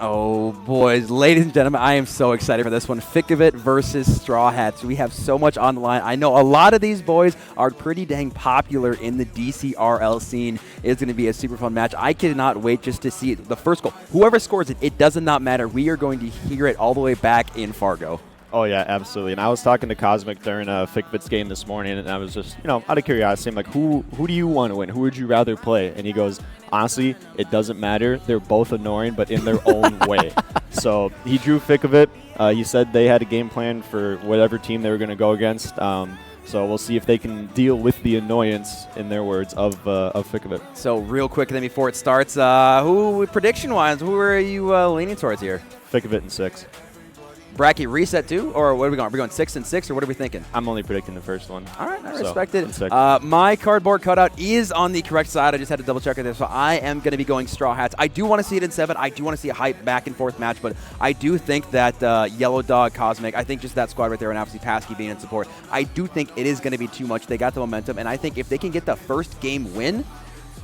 Oh, boys, ladies and gentlemen, I am so excited for this one. FICK versus Straw Hats. We have so much on the line. I know a lot of these boys are pretty dang popular in the DCRL scene. It's going to be a super fun match. I cannot wait just to see it. The first goal. Whoever scores it, it does not matter. We are going to hear it all the way back in Fargo. Oh, yeah, absolutely. And I was talking to Cosmic during a FICK game this morning, and I was just, out of curiosity, I'm like, who do you want to win? Who would you rather play? And he goes, honestly, it doesn't matter. They're both annoying, but in their own way. So he drew FICK. He said they had a game plan for whatever team they were going to go against. So we'll see if they can deal with the annoyance, in their words, of FICK. So real quick, then before it starts, prediction-wise, who are you leaning towards here? FICK in 6. Bracket reset too, or what are we going? Are we going 6 and 6, or what are we thinking? I'm only predicting the first one. All right, I respect it. 6. My cardboard cutout is on the correct side. I just had to double check it there, so I am going to be going Straw Hats. I do want to see it in 7. I do want to see a hype back and forth match, but I do think that Yellow Dog, Cosmic, I think just that squad right there, and obviously Paskey being in support, I do think it is going to be too much. They got the momentum, and I think if they can get the first game win,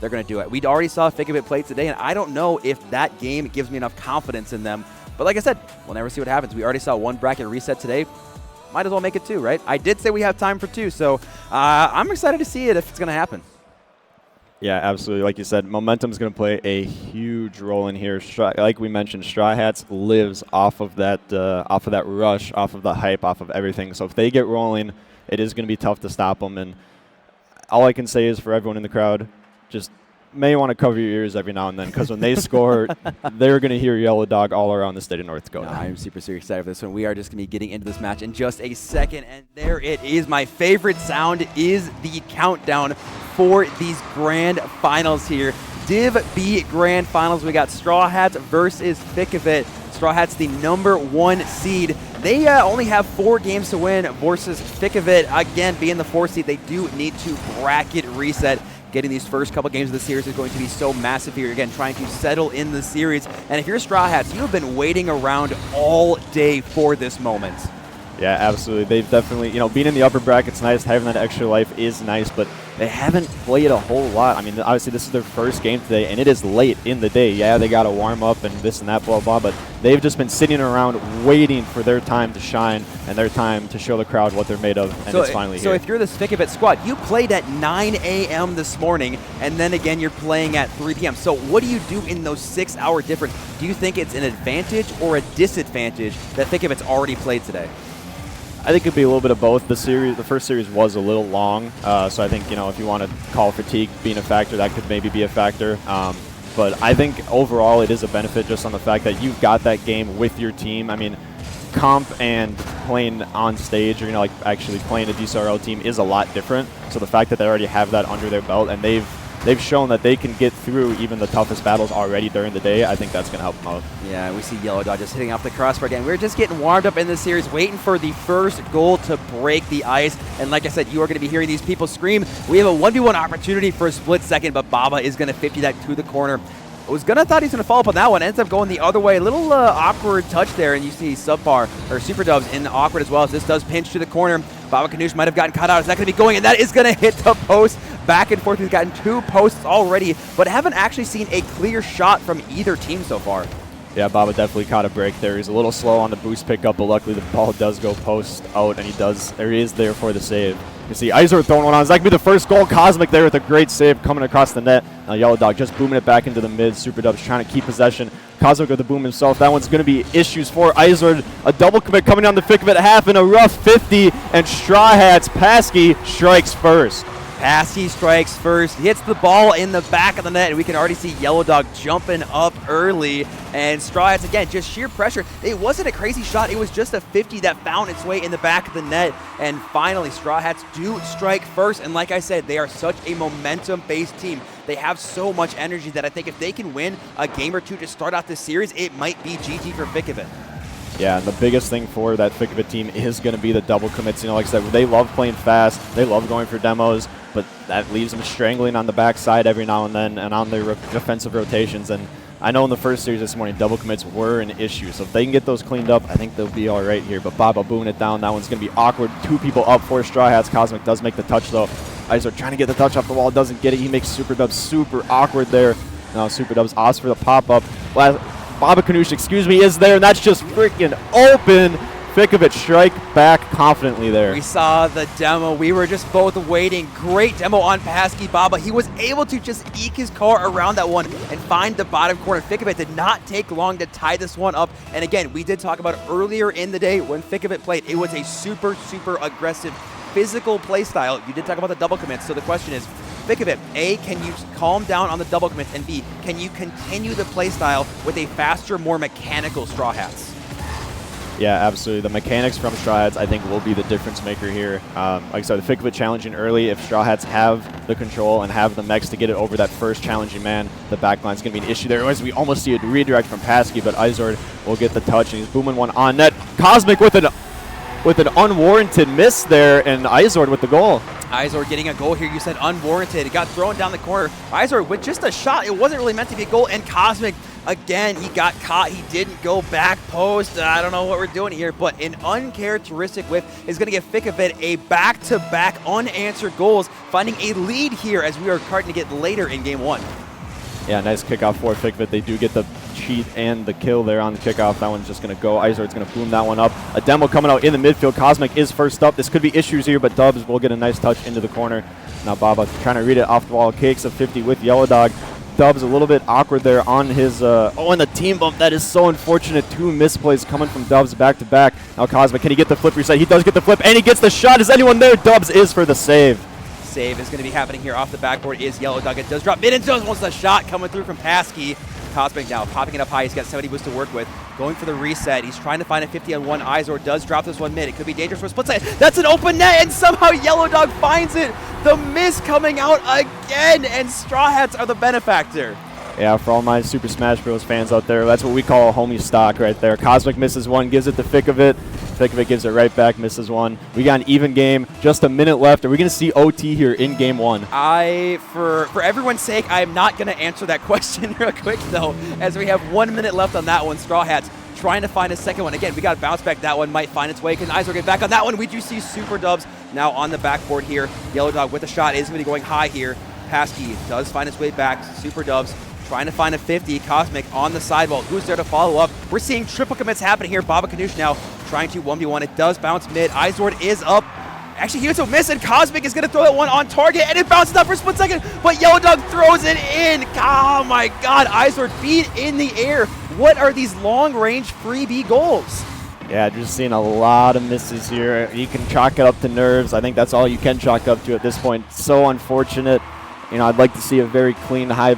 they're going to do it. We already saw FICK play today, and I don't know if that game gives me enough confidence in them. But like I said, we'll never see what happens. We already saw 1 bracket reset today. Might as well make it 2, right? I did say we have time for 2, so I'm excited to see it if it's going to happen. Yeah, absolutely. Like you said, momentum is going to play a huge role in here. Like we mentioned, Straw Hats lives off of that rush, off of the hype, off of everything. So if they get rolling, it is going to be tough to stop them. And all I can say is for everyone in the crowd, just may want to cover your ears every now and then, because when they score, they're going to hear Yellow Dog all around the state of North Dakota. No, I'm super excited for this one. We are just going to be getting into this match in just a second, and there it is. My favorite sound is the countdown for these grand finals here. Div B grand finals. We got Straw Hats versus FICK. Straw Hats, the #1 seed. They only have 4 games to win versus FICK. Again, being the 4th seed, they do need to bracket reset. Getting these first couple games of the series is going to be so massive here. Again, trying to settle in the series. And if you're Straw Hats, you have been waiting around all day for this moment. Yeah, absolutely. They've definitely, being in the upper bracket's nice. Having that extra life is nice, but they haven't played a whole lot. I mean, obviously, this is their first game today, and it is late in the day. Yeah, they got to warm up and this and that, blah, blah, but they've just been sitting around waiting for their time to shine and their time to show the crowd what they're made of, and it's finally here. So if you're this FICK squad, you played at 9 a.m. this morning, and then again, you're playing at 3 p.m. So what do you do in those 6-hour difference? Do you think it's an advantage or a disadvantage that FICK already played today? I think it could be a little bit of both. The first series was a little long, so I think, if you want to call fatigue being a factor, that could maybe be a factor. But I think overall it is a benefit just on the fact that you've got that game with your team. I mean, comp and playing on stage, or like actually playing a DCRL team is a lot different. So the fact that they already have that under their belt and they've shown that they can get through even the toughest battles already during the day, I think that's going to help them out. Yeah, we see Yellow Dog just hitting off the crossbar again. We're just getting warmed up in this series, waiting for the first goal to break the ice. And like I said, you are going to be hearing these people scream. We have a 1v1 opportunity for a split second, but Baba is going to 50 that to the corner. I was gonna thought he's gonna follow up on that one. Ends up going the other way. A little awkward touch there, and you see Subpar or Super Dubs in awkward as well. As this does pinch to the corner. Baba Kanoosh might have gotten cut out. Is that gonna be going? And that is gonna hit the post. Back and forth. He's gotten 2 posts already, but haven't actually seen a clear shot from either team so far. Yeah, Baba definitely caught a break there. He's a little slow on the boost pickup, but luckily the ball does go post out, and he is there for the save. You see Izor throwing one on. That could be the first goal. Cosmic there with a great save coming across the net. Yellow Dog just booming it back into the mid. Super Dubs trying to keep possession. Cosmic with the boom himself. That one's going to be issues for Izor. A double commit coming down the FICK at half in a rough 50, and Straw Hats Paskey strikes first. Paskey strikes first, hits the ball in the back of the net, and we can already see Yellow Dog jumping up early. And Straw Hats, again, just sheer pressure. It wasn't a crazy shot. It was just a 50 that found its way in the back of the net. And finally, Straw Hats do strike first. And like I said, they are such a momentum-based team. They have so much energy that I think if they can win a game or 2 to start out this series, it might be GG for FICK. Yeah, and the biggest thing for that FICK team is going to be the double commits. Like I said, they love playing fast. They love going for demos, but that leaves them strangling on the backside every now and then and on their defensive rotations. And I know in the first series this morning, double commits were an issue. So if they can get those cleaned up, I think they'll be all right here. But Baba booming it down. That one's going to be awkward. 2 people up for Straw Hats. Cosmic does make the touch, though. Izor trying to get the touch off the wall. Doesn't get it. He makes Super Dubs super awkward there. Now Super Dubs opts for the pop-up. Baba Kanoosh, excuse me, is there, and that's just freaking open. Fickovic strike back confidently there. We saw the demo. We were just both waiting. Great demo on Pasky Baba. He was able to just eke his car around that one and find the bottom corner. Fickovic did not take long to tie this one up. And again, we did talk about it earlier in the day when Fickovic played. It was a super, super aggressive physical play style. You did talk about the double commits. So the question is, Fickovic, A, can you calm down on the double commits? And B, can you continue the play style with a faster, more mechanical Straw Hats? Yeah, absolutely. The mechanics from Straw Hats, I think, will be the difference maker here. Like I said, the Fickovic challenging early. If Straw Hats have the control and have the mechs to get it over that first challenging man, the backline's going to be an issue there. Otherwise, we almost see a redirect from Pasky, but Izord will get the touch, and he's booming one on net. Cosmic with an unwarranted miss there, and Izord with the goal. Izord getting a goal here. You said unwarranted. It got thrown down the corner. Izord with just a shot. It wasn't really meant to be a goal. And Cosmic, again, he got caught. He didn't go back post. I don't know what we're doing here, but an uncharacteristic whip is going to give Fickovic a back-to-back unanswered goals, finding a lead here as we are starting to get later in game one. Yeah, nice kickoff for Fickovic. They do get the cheat and the kill there on the kickoff. That one's just going to go. Izord's going to boom that one up. A demo coming out in the midfield. Cosmic is first up. This could be issues here, but Dubs will get a nice touch into the corner. Now Baba trying to read it off the wall. Cakes of 50 with Yellow Dog. Dubs a little bit awkward there on his, and the team bump. That is so unfortunate. Two misplays coming from Dubs back to back. Now Cosmic, can he get the flip reset? He does get the flip, and he gets the shot. Is anyone there? Dubs is for the save. Save is going to be happening here off the backboard is Yellow Dog. It does drop mid and zones once the shot coming through from Pasky. Cosmic now popping it up high. He's got 70 boosts to work with. Going for the reset. He's trying to find a 50 on one. Izord does drop this one mid. It could be dangerous for a split second. That's an open net, and somehow Yellow Dog finds it. The miss coming out again, and Straw Hats are the benefactor. Yeah, for all my Super Smash Bros. Fans out there, that's what we call a homie stock right there. Cosmic misses one, gives it to Fickovic. Fickovic gives it right back, misses one. We got an even game, just a minute left. Are we going to see OT here in game one? For everyone's sake, I'm not going to answer that question real quick, though, as we have 1 minute left on that one. Straw Hats trying to find a second one. Again, we got to bounce back. That one might find its way. Can Izord get back on that one? We do see Super Dubs now on the backboard here. Yellow Dog with a shot is going to be going high here. Pasky does find its way back. Super Dubs trying to find a 50. Cosmic on the sidewall. Who's there to follow up? We're seeing triple commits happening here. Baba Kanoosh now trying to 1v1. It does bounce mid. Izord is up. Actually, here's a miss, and Cosmic is going to throw that one on target, and it bounces up for a split second, but Yellow Dog throws it in. Oh my God, Izord feet in the air. What are these long-range freebie goals? Yeah, just seeing a lot of misses here. You can chalk it up to nerves. I think that's all you can chalk up to at this point. So unfortunate. You know, I'd like to see a very clean, high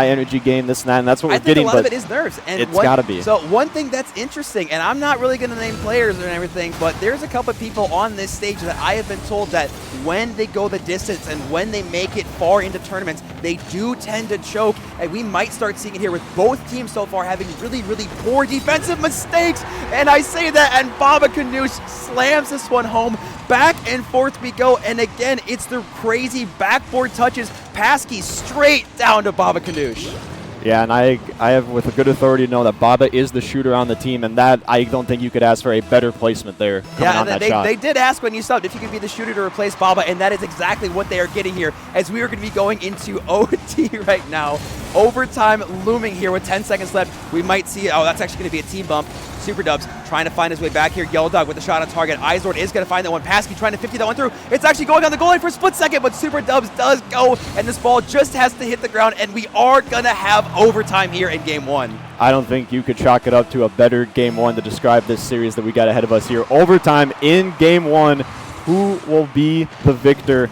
energy game, this and that, and that's what we're getting. I think a lot of it is nerves. And it's got to be. So one thing that's interesting, and I'm not really going to name players and everything, but there's a couple of people on this stage that I have been told that when they go the distance and when they make it far into tournaments, they do tend to choke, and we might start seeing it here with both teams so far having really, really poor defensive mistakes. And I say that, and Baba Kanoosh slams this one home. Back and forth we go, and again, it's the crazy backboard touches. Pasky straight down to Baba Kanoosh. Yeah, and I have with a good authority to know that Baba is the shooter on the team, and that I don't think you could ask for a better placement there. Yeah, and they did ask when you subbed if you could be the shooter to replace Baba, and that is exactly what they are getting here, as we are going to be going into OT right now. Overtime looming here with 10 seconds left. We might see, that's actually going to be a team bump. Super Dubs trying to find his way back here. Yellow Dog with a shot on target. Izord is going to find that one. Pasky trying to 50 that one through. It's actually going on the goal line for a split second, but Super Dubs does go, and this ball just has to hit the ground, and we are going to have overtime here in game one. I don't think you could chalk it up to a better game one to describe this series that we got ahead of us here. Overtime in game one. Who will be the victor?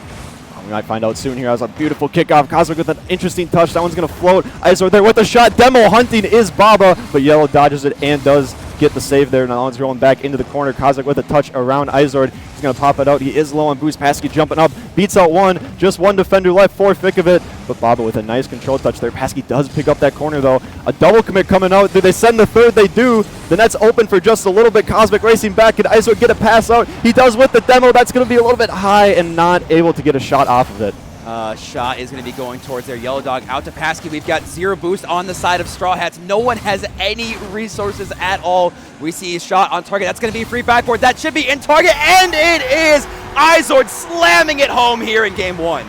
We might find out soon here. That was a beautiful kickoff. Cosmic with an interesting touch. That one's going to float. Izord there with the shot. Demo hunting is Baba, but Yellow dodges it and does get the save there. Now that one's rolling back into the corner. Cosmic with a touch around Izord. He's going to pop it out. He is low on boost. Pasky jumping up. Beats out one. Just one defender left for Fickovic. But Baba with a nice control touch there. Pasky does pick up that corner though. A double commit coming out. Do they send the third? They do. The net's open for just a little bit. Cosmic racing back. Can Izord get a pass out? He does with the demo. That's going to be a little bit high and not able to get a shot off of it. Shot is going to be going towards their Yellow Dog out to Pasky. We've got zero boost on the side of Straw Hats. No one has any resources at all. We see a shot on target. That's going to be free backboard. That should be in target, and it is Izord slamming it home here in game one.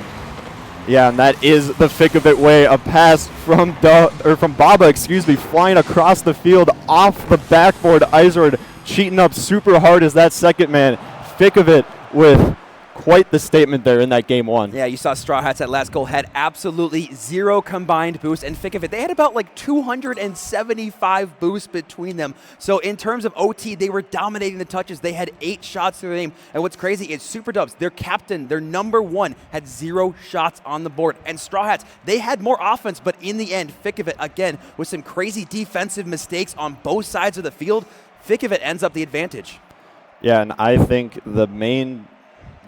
Yeah, and that is the FICK of it way. A pass from Baba, excuse me, flying across the field off the backboard. Izord cheating up super hard as that second man. FICK of it with quite the statement there in that game one. Yeah, you saw Straw Hats that last goal had absolutely 0 combined boost, and FICK of it, they had about like 275 boosts between them. So in terms of OT, they were dominating the touches. They had 8 shots through the game, and what's crazy is Super Dubs, their captain, their #1, had 0 shots on the board, and Straw Hats, they had more offense, but in the end, FICK of it, again, with some crazy defensive mistakes on both sides of the field, FICK of it ends up the advantage. Yeah, and I think the main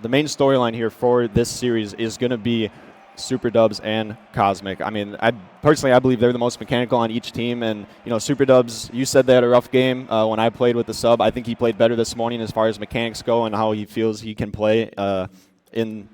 storyline here for this series is going to be Super Dubs and Cosmic. I mean, I believe they're the most mechanical on each team, and Super Dubs, you said they had a rough game when I played with the sub. I think he played better this morning as far as mechanics go and how he feels he can play in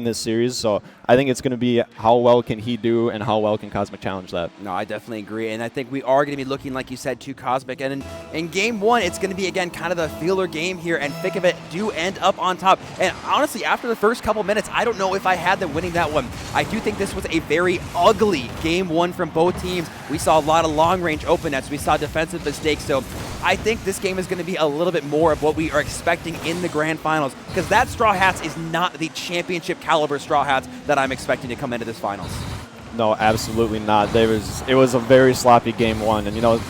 this series. So I think it's going to be how well can he do and how well can Cosmic challenge that. No, I definitely agree, and I think we are going to be looking, like you said, to Cosmic, and in game one, it's going to be, again, kind of the feeler game here, and FICK of it do end up on top. And honestly, after the first couple minutes, I don't know if I had them winning that one. I do think this was a very ugly game one from both teams. We saw a lot of long-range open nets. We saw defensive mistakes, so I think this game is going to be a little bit more of what we are expecting in the grand finals, because that Straw Hats is not the championship caliber Straw Hats that I'm expecting to come into this finals. No, absolutely not. It was a very sloppy game one, and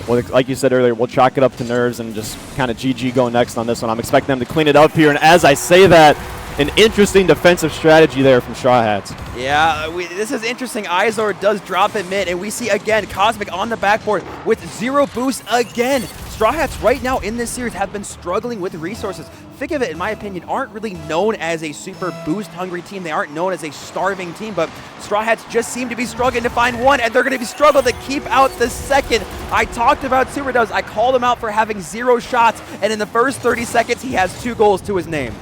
like you said earlier, we'll chalk it up to nerves and just kind of GG go next on this one. I'm expecting them to clean it up here, and as I say that, an interesting defensive strategy there from Straw Hats. Yeah, this is interesting. Izord does drop in mid, and we see again Cosmic on the backboard with 0 boost again. Straw Hats right now in this series have been struggling with resources. FICK of it, in my opinion, aren't really known as a super boost-hungry team. They aren't known as a starving team, but Straw Hats just seem to be struggling to find one, and they're going to be struggling to keep out the second. I talked about Super Dubs. I called him out for having 0 shots, and in the first 30 seconds, he has 2 goals to his name.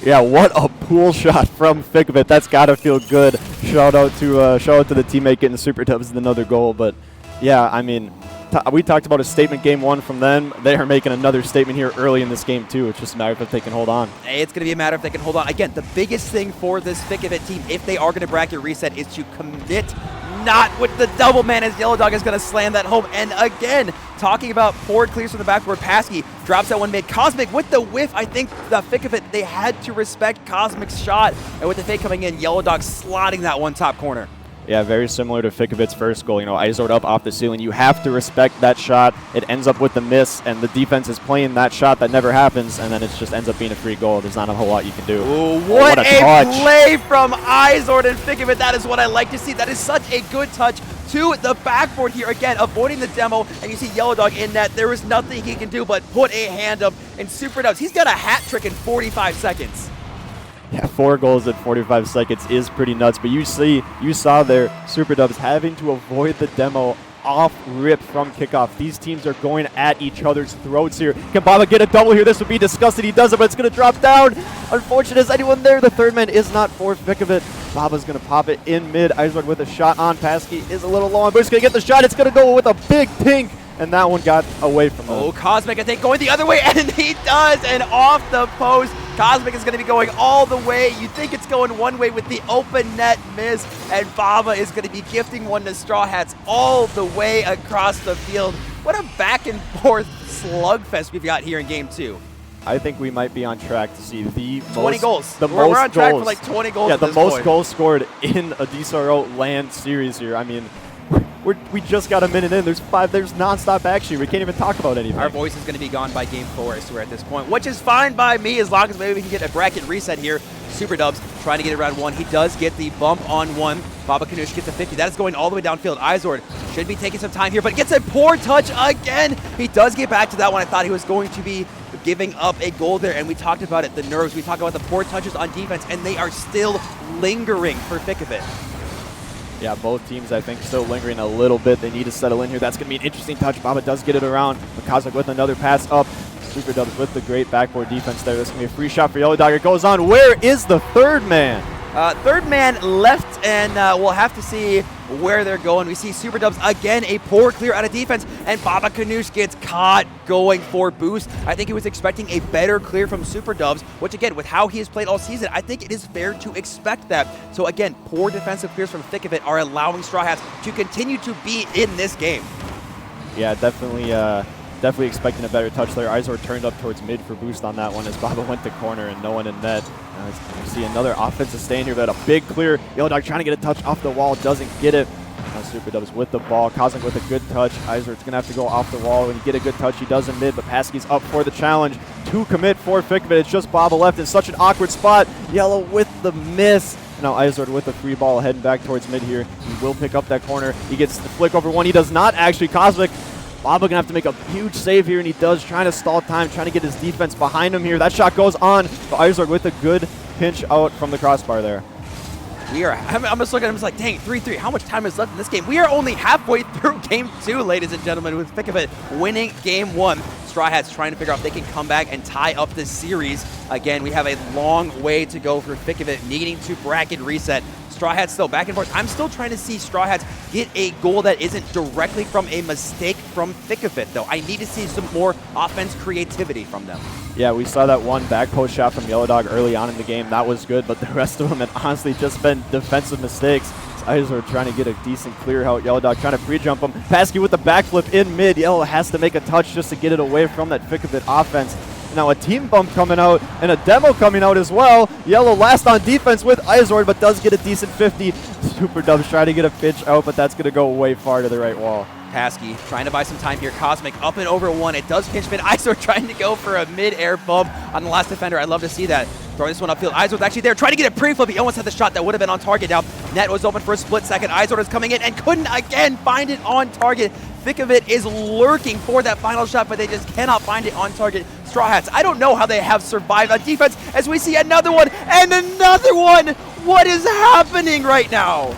Yeah, what a pool shot from FICK of it. That's got to feel good. Shout out to the teammate getting the Super Dubs and another goal. But yeah, I mean, we talked about a statement game one from them. They are making another statement here early in this game too. It's just a matter of if they can hold on. It's going to be a matter if they can hold on. Again, the biggest thing for this FICK of it team, if they are going to bracket reset, is to commit not with the double man, as Yellow Dog is going to slam that home. And again, talking about forward clears from the backboard, Paskey drops that one mid. Cosmic with the whiff. I think the FICK of it, they had to respect Cosmic's shot. And with the fake coming in, Yellow Dog slotting that one top corner. Yeah, very similar to FICK of its first goal. Izord up off the ceiling. You have to respect that shot. It ends up with the miss, and the defense is playing that shot that never happens, and then it just ends up being a free goal. There's not a whole lot you can do. Ooh, what a play from Izord and FICK of it. That is what I like to see. That is such a good touch to the backboard here. Again, avoiding the demo, and you see Yellow Dog in net. There is nothing he can do but put a hand up, and Super Dubs, he's got a hat trick in 45 seconds. Yeah, 4 goals in 45 seconds is pretty nuts, but you saw there Super Dubs having to avoid the demo off rip from kickoff. These teams are going at each other's throats here. Can Baba get a double here? This would be disgusting. He does it, but it's going to drop down. Unfortunate. Is anyone there? The third man is not for FICK of it. Baba's going to pop it in mid. Izord with a shot on. Paskey is a little low on, but he's going to get the shot. It's going to go with a big pink, and that one got away from him. Oh, Cosmic, I think, going the other way, and he does, and off the post. Cosmic is going to be going all the way. You think it's going one way with the open net miss, and Baba is going to be gifting one to Straw Hats all the way across the field. What a back and forth slugfest we've got here in game 2. I think we might be on track to see the 20 goals. The we're most on track goals. for like 20 goals. Yeah, at the this most point. goals scored in a DCRL LAN series here. I mean, we just got a minute in. There's nonstop action. We can't even talk about anything. Our voice is going to be gone by game 4, I swear, at this point, which is fine by me as long as maybe we can get a bracket reset here. Super Dubs trying to get it around 1. He does get the bump on 1. Baba Kanush gets the 50. That is going all the way downfield. Izord should be taking some time here, but gets a poor touch again. He does get back to that one. I thought he was going to be giving up a goal there, and we talked about it, the nerves. We talked about the poor touches on defense, and they are still lingering for FICK of it. Yeah, both teams, I think, still lingering a little bit. They need to settle in here. That's going to be an interesting touch. Baba does get it around. Cosmic with another pass up. Super Dubs with the great backboard defense there. This is going to be a free shot for Yellow Dog. It goes on. Where is the third man? Third man left, and we'll have to see where they're going. We see Super Dubs again, a poor clear out of defense, and Baba Kanush gets caught going for boost. I think he was expecting a better clear from Super Dubs, which again, with how he has played all season, I think it is fair to expect that. So again, poor defensive clears from FICK are allowing Straw Hats to continue to be in this game. Yeah, definitely expecting a better touch there. Izor turned up towards mid for boost on that one as Baba went to corner and no one in net. You see another offensive stand here, but a big clear. YellowDog trying to get a touch off the wall, doesn't get it. Now Super Dubs with the ball. Cosmic with a good touch. Izor's going to have to go off the wall. When you get a good touch, he does in mid, but Paskey's up for the challenge. 2 commit for FICK, but it's just Baba left in such an awkward spot. Yellow with the miss. Now Izor with the free ball heading back towards mid here. He will pick up that corner. He gets the flick over one. He does not actually. Cosmic. Baba gonna have to make a huge save here, and he does, trying to stall time, trying to get his defense behind him here. That shot goes on, but Izor with a good pinch out from the crossbar there. I'm just looking at him, like, dang, 3-3. How much time is left in this game? We are only halfway through game 2, ladies and gentlemen, with FICK winning game 1. Straw Hats trying to figure out if they can come back and tie up this series. Again, we have a long way to go for FICK needing to bracket reset. Straw Hats still back and forth. I'm still trying to see Straw Hats get a goal that isn't directly from a mistake from FICK though. I need to see some more offense creativity from them. Yeah, we saw that one back post shot from YellowDog early on in the game. That was good, but the rest of them had honestly just been defensive mistakes. Izor trying to get a decent clear out. YellowDog trying to free jump him. Paskey with the backflip in mid. Yellow has to make a touch just to get it away from that FICK offense. Now a team bump coming out and a demo coming out as well. Yellow last on defense with Izor, but does get a decent 50. Super Dubs trying to get a pitch out, but that's going to go way far to the right wall. Paskey trying to buy some time here. Cosmic up and over one. It does pinch mid. Izor trying to go for a mid-air bump on the last defender. I'd love to see that. Throwing this one upfield. Izor's actually there, trying to get a pre-flip. He almost had the shot that would have been on target. Now, net was open for a split second. Izor is coming in and couldn't again find it on target. FICK is lurking for that final shot, but they just cannot find it on target. Straw Hats, I don't know how they have survived on defense as we see another one and another one. What is happening right now?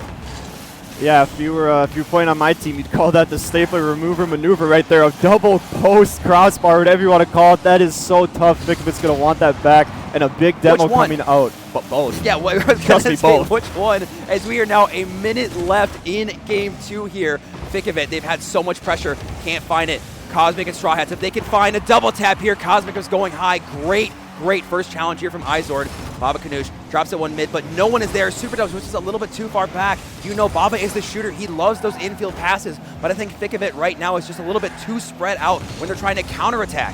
Yeah, if you were playing on my team, you'd call that the stapler remover maneuver right there. A double post crossbar, whatever you want to call it. That is so tough. FICK going to want that back, and a big demo coming out. But both. Yeah, well, I was going to say which one, as we are now a minute left in game 2 here. FICK, they've had so much pressure, can't find it. Cosmic and Straw Hats, if they can find a double tap here, Cosmic is going high. Great first challenge here from Izor. Baba Kanush drops it one mid, but no one is there. Super Dubs, which is a little bit too far back. You know Baba is the shooter. He loves those infield passes, but I think FICK right now is just a little bit too spread out when they're trying to counterattack.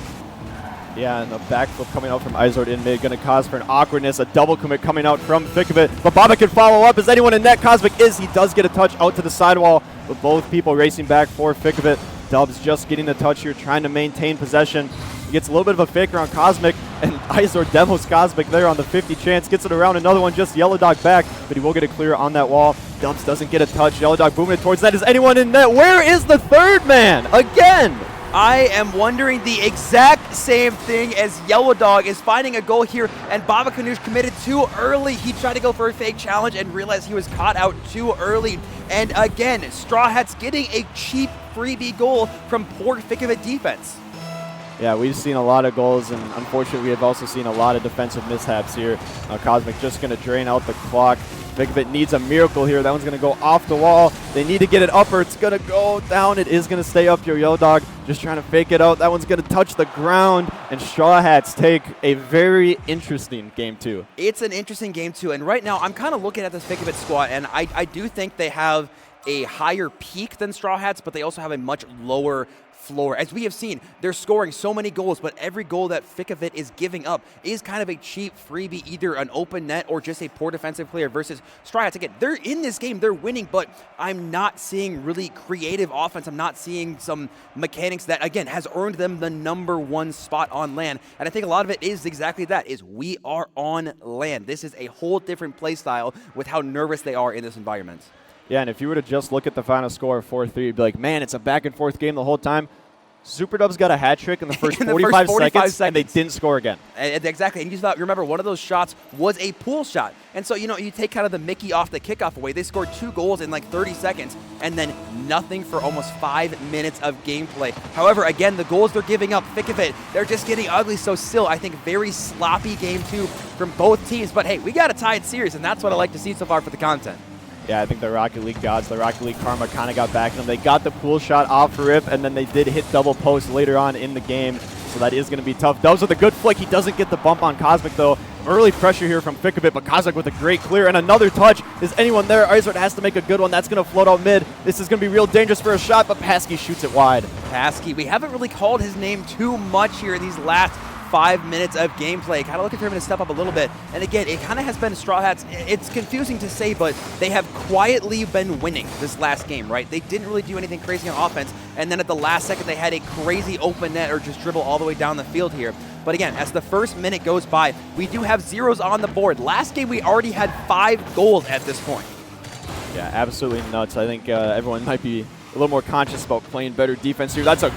Yeah, and the backflip coming out from Izor in mid, going to cause for an awkwardness. A double commit coming out from FICK, but Baba can follow up. Is anyone in net? Cosmic is. He does get a touch out to the sidewall, but both people racing back for FICK. Dubs just getting the touch here, trying to maintain possession. He gets a little bit of a faker on Cosmic, and Izor demos Cosmic there on the 50 chance. Gets it around another one, just YellowDog back, but he will get a clear on that wall. Dubs doesn't get a touch. YellowDog booming it towards that. Is anyone in net? Where is the third man? Again! I am wondering the exact same thing as YellowDog is finding a goal here, and Baba Kanush committed too early. He tried to go for a fake challenge and realized he was caught out too early. And again, Straw Hats getting a cheap freebie goal from poor FICK defense. Yeah, we've seen a lot of goals, and unfortunately we have also seen a lot of defensive mishaps here. Cosmic just going to drain out the clock. FICK needs a miracle here. That one's going to go off the wall. They need to get it up or it's going to go down. It is going to stay up here. YellowDog just trying to fake it out. That one's going to touch the ground, and Straw Hats take a very interesting game 2. It's an interesting game 2, and right now I'm kind of looking at this FICK squad, and I do think they have a higher peak than Straw Hats, but they also have a much lower floor. As we have seen, they're scoring so many goals, but every goal that FICK is giving up is kind of a cheap freebie, either an open net or just a poor defensive player versus Straw Hats. Again, they're in this game, they're winning, but I'm not seeing really creative offense. I'm not seeing some mechanics that, again, has earned them the #1 spot on LAN. And I think a lot of it is exactly that, is we are on LAN. This is a whole different play style with how nervous they are in this environment. Yeah, and if you were to just look at the final score of 4-3, you'd be like, man, it's a back-and-forth game the whole time. SuperDubs got a hat trick in the first, in the 45, first 45 seconds, and they didn't score again. Exactly, and you thought, remember, one of those shots was a pool shot. And so, you take kind of the Mickey off the kickoff away. They scored 2 goals in like 30 seconds, and then nothing for almost 5 minutes of gameplay. However, again, the goals they're giving up, thick of it, they're just getting ugly. So still, I think very sloppy game 2 from both teams. But hey, we got a tied series, and that's what I like to see so far for the content. Yeah, I think the Rocket League gods, the Rocket League karma kind of got back to them. They got the pool shot off rip, and then they did hit double post later on in the game. So that is going to be tough. Dubs with a good flick. He doesn't get the bump on Cosmic, though. Early pressure here from FICK a bit, but Cosmic with a great clear and another touch. Is anyone there? Izard has to make a good one. That's going to float out mid. This is going to be real dangerous for a shot, but Paskey shoots it wide. Paskey, we haven't really called his name too much here in these last 5 minutes of gameplay. Kind of looking for him to step up a little bit. And again, it kind of has been Straw Hats. It's confusing to say, but they have quietly been winning this last game, right? They didn't really do anything crazy on offense. And then at the last second, they had a crazy open net or just dribble all the way down the field here. But again, as the first minute goes by, we do have zeros on the board. Last game, we already had 5 goals at this point. Yeah, absolutely nuts. I think everyone might be a little more conscious about playing better defense here. That's a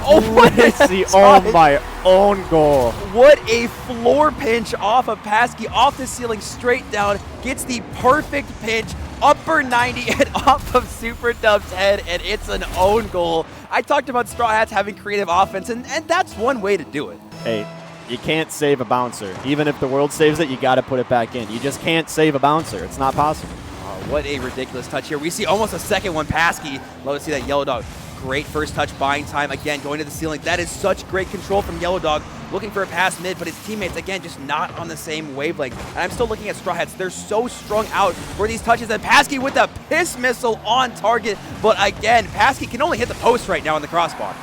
crazy, oh my own goal. What a floor pinch off of Paskey, off the ceiling, straight down, gets the perfect pinch, upper 90 and off of SuperDub's head, and it's an own goal. I talked about Straw Hats having creative offense, and that's one way to do it. Hey, you can't save a bouncer. Even if the world saves it, you got to put it back in. You just can't save a bouncer. It's not possible. What a ridiculous touch here. We see almost a second one. Paskey, love to see that Yellow Dog. Great first touch buying time. Again, going to the ceiling. That is such great control from Yellow Dog. Looking for a pass mid, but his teammates, again, just not on the same wavelength. And I'm still looking at Straw Hats. They're so strung out for these touches. And Paskey with the piss missile on target. But again, Paskey can only hit the post right now in the crossbar.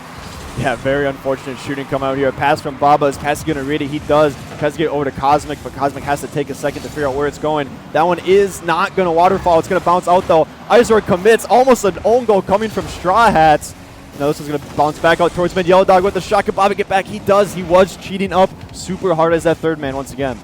Yeah, very unfortunate shooting come out here. A pass from Baba. Is Paskey going to read it? He does. Tries to get over to Cosmic, but Cosmic has to take a second to figure out where it's going. That one is not going to waterfall. It's going to bounce out, though. Izor commits. Almost an own goal coming from Straw Hats. Now this is going to bounce back out towards mid. Yellow Dog with the shot. Can Baba get back? He does. He was cheating up super hard as that third man once again.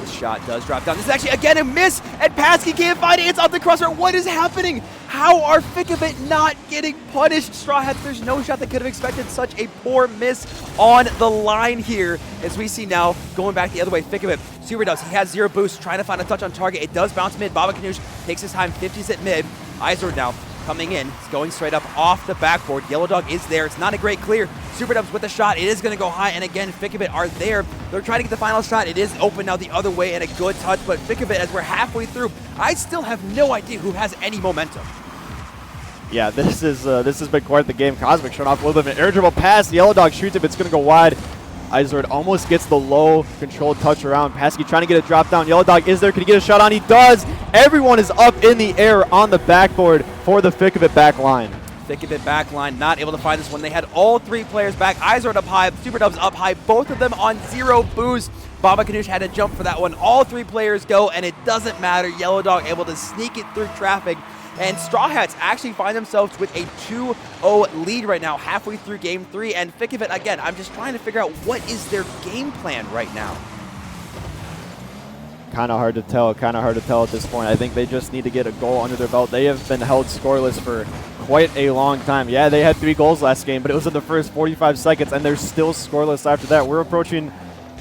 This shot does drop down. This is actually, again, a miss, and Paskey can't find it. It's off the crossbar. What is happening? How are FICK of it not getting punished? Straw Hats, there's no shot that could have expected such a poor miss on the line here. As we see now, going back the other way, FICK of it, SuperDubs, he has 0 boost, trying to find a touch on target. It does bounce mid. Baba Ganoush takes his time, 50s at mid. Izor now coming in. It's going straight up off the backboard. Yellow Dog is there. It's not a great clear. SuperDubs with the shot. It is going to go high. And again, FICK of it are there. They're trying to get the final shot. It is open now the other way and a good touch. But FICK of it, as we're halfway through, I still have no idea who has any momentum. Yeah, this has been quite the game. Cosmic showing off a little bit of an air dribble pass. Yellow Dog shoots it, but it's going to go wide. Izord almost gets the low controlled touch around. Paskey trying to get a drop down. Yellow Dog is there. Can he get a shot on? He does. Everyone is up in the air on the backboard for the FICK of it back line. FICK of it back line, not able to find this one. They had all 3 players back. Izord up high, SuperDubs up high, both of them on 0 boost. Baba Ganoush had to jump for that one. All 3 players go, and it doesn't matter. Yellow Dog able to sneak it through traffic. And Straw Hats actually find themselves with a 2-0 lead right now, halfway through game 3. And FICK of it, again, I'm just trying to figure out what is their game plan right now. Kind of hard to tell at this point. I think they just need to get a goal under their belt. They have been held scoreless for quite a long time. Yeah, they had 3 goals last game, but it was in the first 45 seconds, and they're still scoreless after that. We're approaching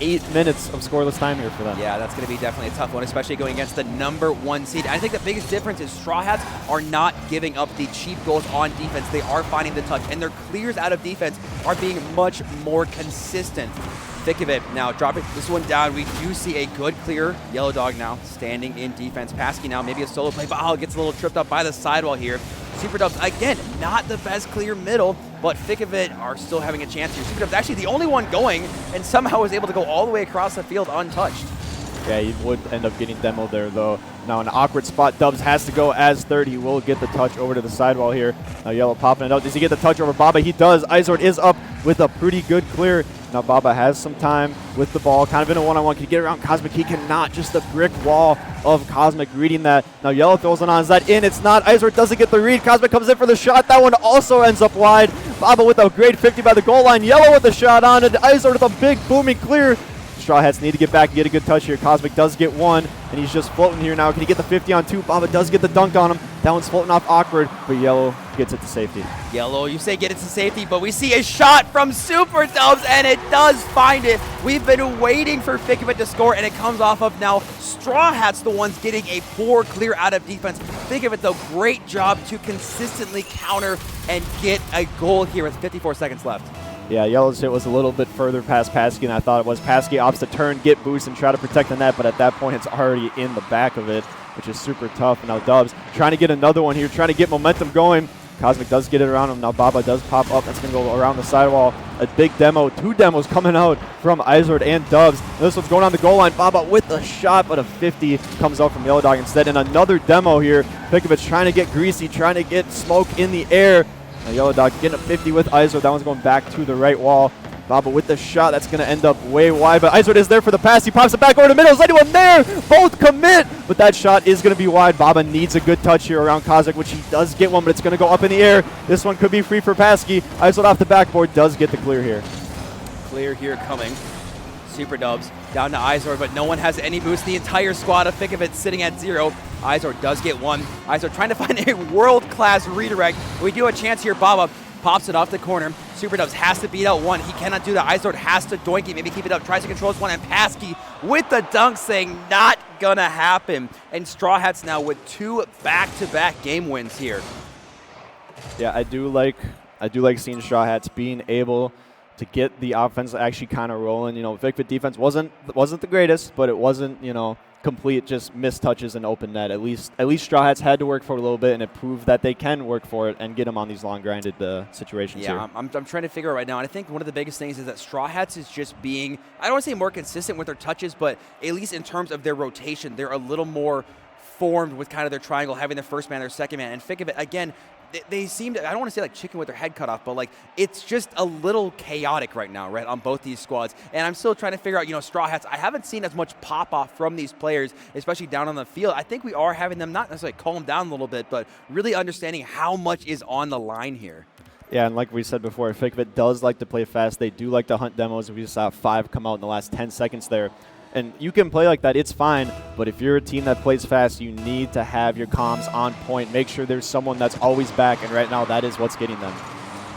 8 minutes of scoreless time here for them. Yeah, that's going to be definitely a tough one, especially going against the #1 seed. I think the biggest difference is Straw Hats are not giving up the cheap goals on defense. They are finding the touch, and their clears out of defense are being much more consistent. FICK of it now dropping this one down. We do see a good clear. Yellow Dog now standing in defense. Paskey now maybe a solo play, but gets a little tripped up by the sidewall here. SuperDubs, again, not the best clear middle, but FICK of it are still having a chance here. SuperDubs actually the only one going, and somehow was able to go all the way across the field untouched. Yeah, he would end up getting demoed there, though. Now an awkward spot. Dubs has to go as third. He will get the touch over to the sidewall here. Now Yellow popping it out. Does he get the touch over Baba? He does. Izord is up with a pretty good clear. Now Baba has some time with the ball, kind of in a one-on-one. Can he get around Cosmic? He cannot. Just the brick wall of Cosmic reading that. Now Yellow throws it on. Is that in? It's not. Izord doesn't get the read. Cosmic comes in for the shot. That one also ends up wide. Baba with a great 50 by the goal line. Yellow with the shot on, and Izord with a big booming clear. Straw Hats need to get back and get a good touch here. Cosmic does get one, and he's just floating here now. Can he get the 50 on 2? Baba does get the dunk on him. That one's floating off awkward, but Yellow gets it to safety. Yellow, you say get it to safety, but we see a shot from Super Dubs, and it does find it. We've been waiting for FICK to score, and it comes off of now Straw Hats, the ones getting a poor clear out of defense. FICK, though, great job to consistently counter and get a goal here with 54 seconds left. Yeah, Yellow's hit was a little bit further past Paskey than I thought it was. Paskey opts to turn, get boost, and try to protect the net, but at that point it's already in the back of it, which is super tough. And now Dubs trying to get another one here, trying to get momentum going. Cosmic does get it around him. Now Baba does pop up. That's going to go around the sidewall. A big demo. 2 demos coming out from Izord and Dubs. And this one's going on the goal line. Baba with the shot, but a 50 comes out from Yellow Dog instead. And another demo here. Fikovich trying to get greasy, trying to get smoke in the air. Now Yellow Dog getting a 50 with Izord. That one's going back to the right wall. Baba with the shot. That's going to end up way wide, but Izord is there for the pass. He pops it back over the middle. Is anyone there? Both commit, but that shot is going to be wide. Baba needs a good touch here around Kozak, which he does get one, but it's going to go up in the air. This one could be free for Paskey. Izord off the backboard does get the clear here. Clear here coming. Super Dubs down to Izord, but no one has any boost. The entire squad of Fikovich sitting at 0. Izord does get one. Izord trying to find a world-class redirect. We do have a chance here. Baba pops it off the corner. Super Dubs has to beat out one. He cannot do that. Izord has to doink it, maybe keep it up. Tries to control this one, and Paskey with the dunk saying not gonna happen. And Straw Hats now with 2 back-to-back game wins here. Yeah, I do like seeing Straw Hats being able to get the offense actually kind of rolling. You know, Vikvid defense wasn't the greatest, but it wasn't, you know, complete just missed touches and open net. At least Straw Hats had to work for it a little bit, and it proved that they can work for it and get them on these long grinded situations here. I'm trying to figure out right now, and I think one of the biggest things is that Straw Hats is just being, I don't want to say more consistent with their touches, but at least in terms of their rotation, they're a little more formed with kind of their triangle, having their first man, their second man, and Fikovich, again, they seem to, I don't want to say like chicken with their head cut off, but like it's just a little chaotic right now, right, on both these squads. And I'm still trying to figure out, you know, Straw Hats, I haven't seen as much pop-off from these players, especially down on the field. I think we are having them not necessarily calm down a little bit, but really understanding how much is on the line here. Yeah, and like we said before, Fikovich does like to play fast. They do like to hunt demos. We just saw 5 come out in the last 10 seconds there. And you can play like that, it's fine, but if you're a team that plays fast, you need to have your comms on point. Make sure there's someone that's always back, and right now that is what's getting them.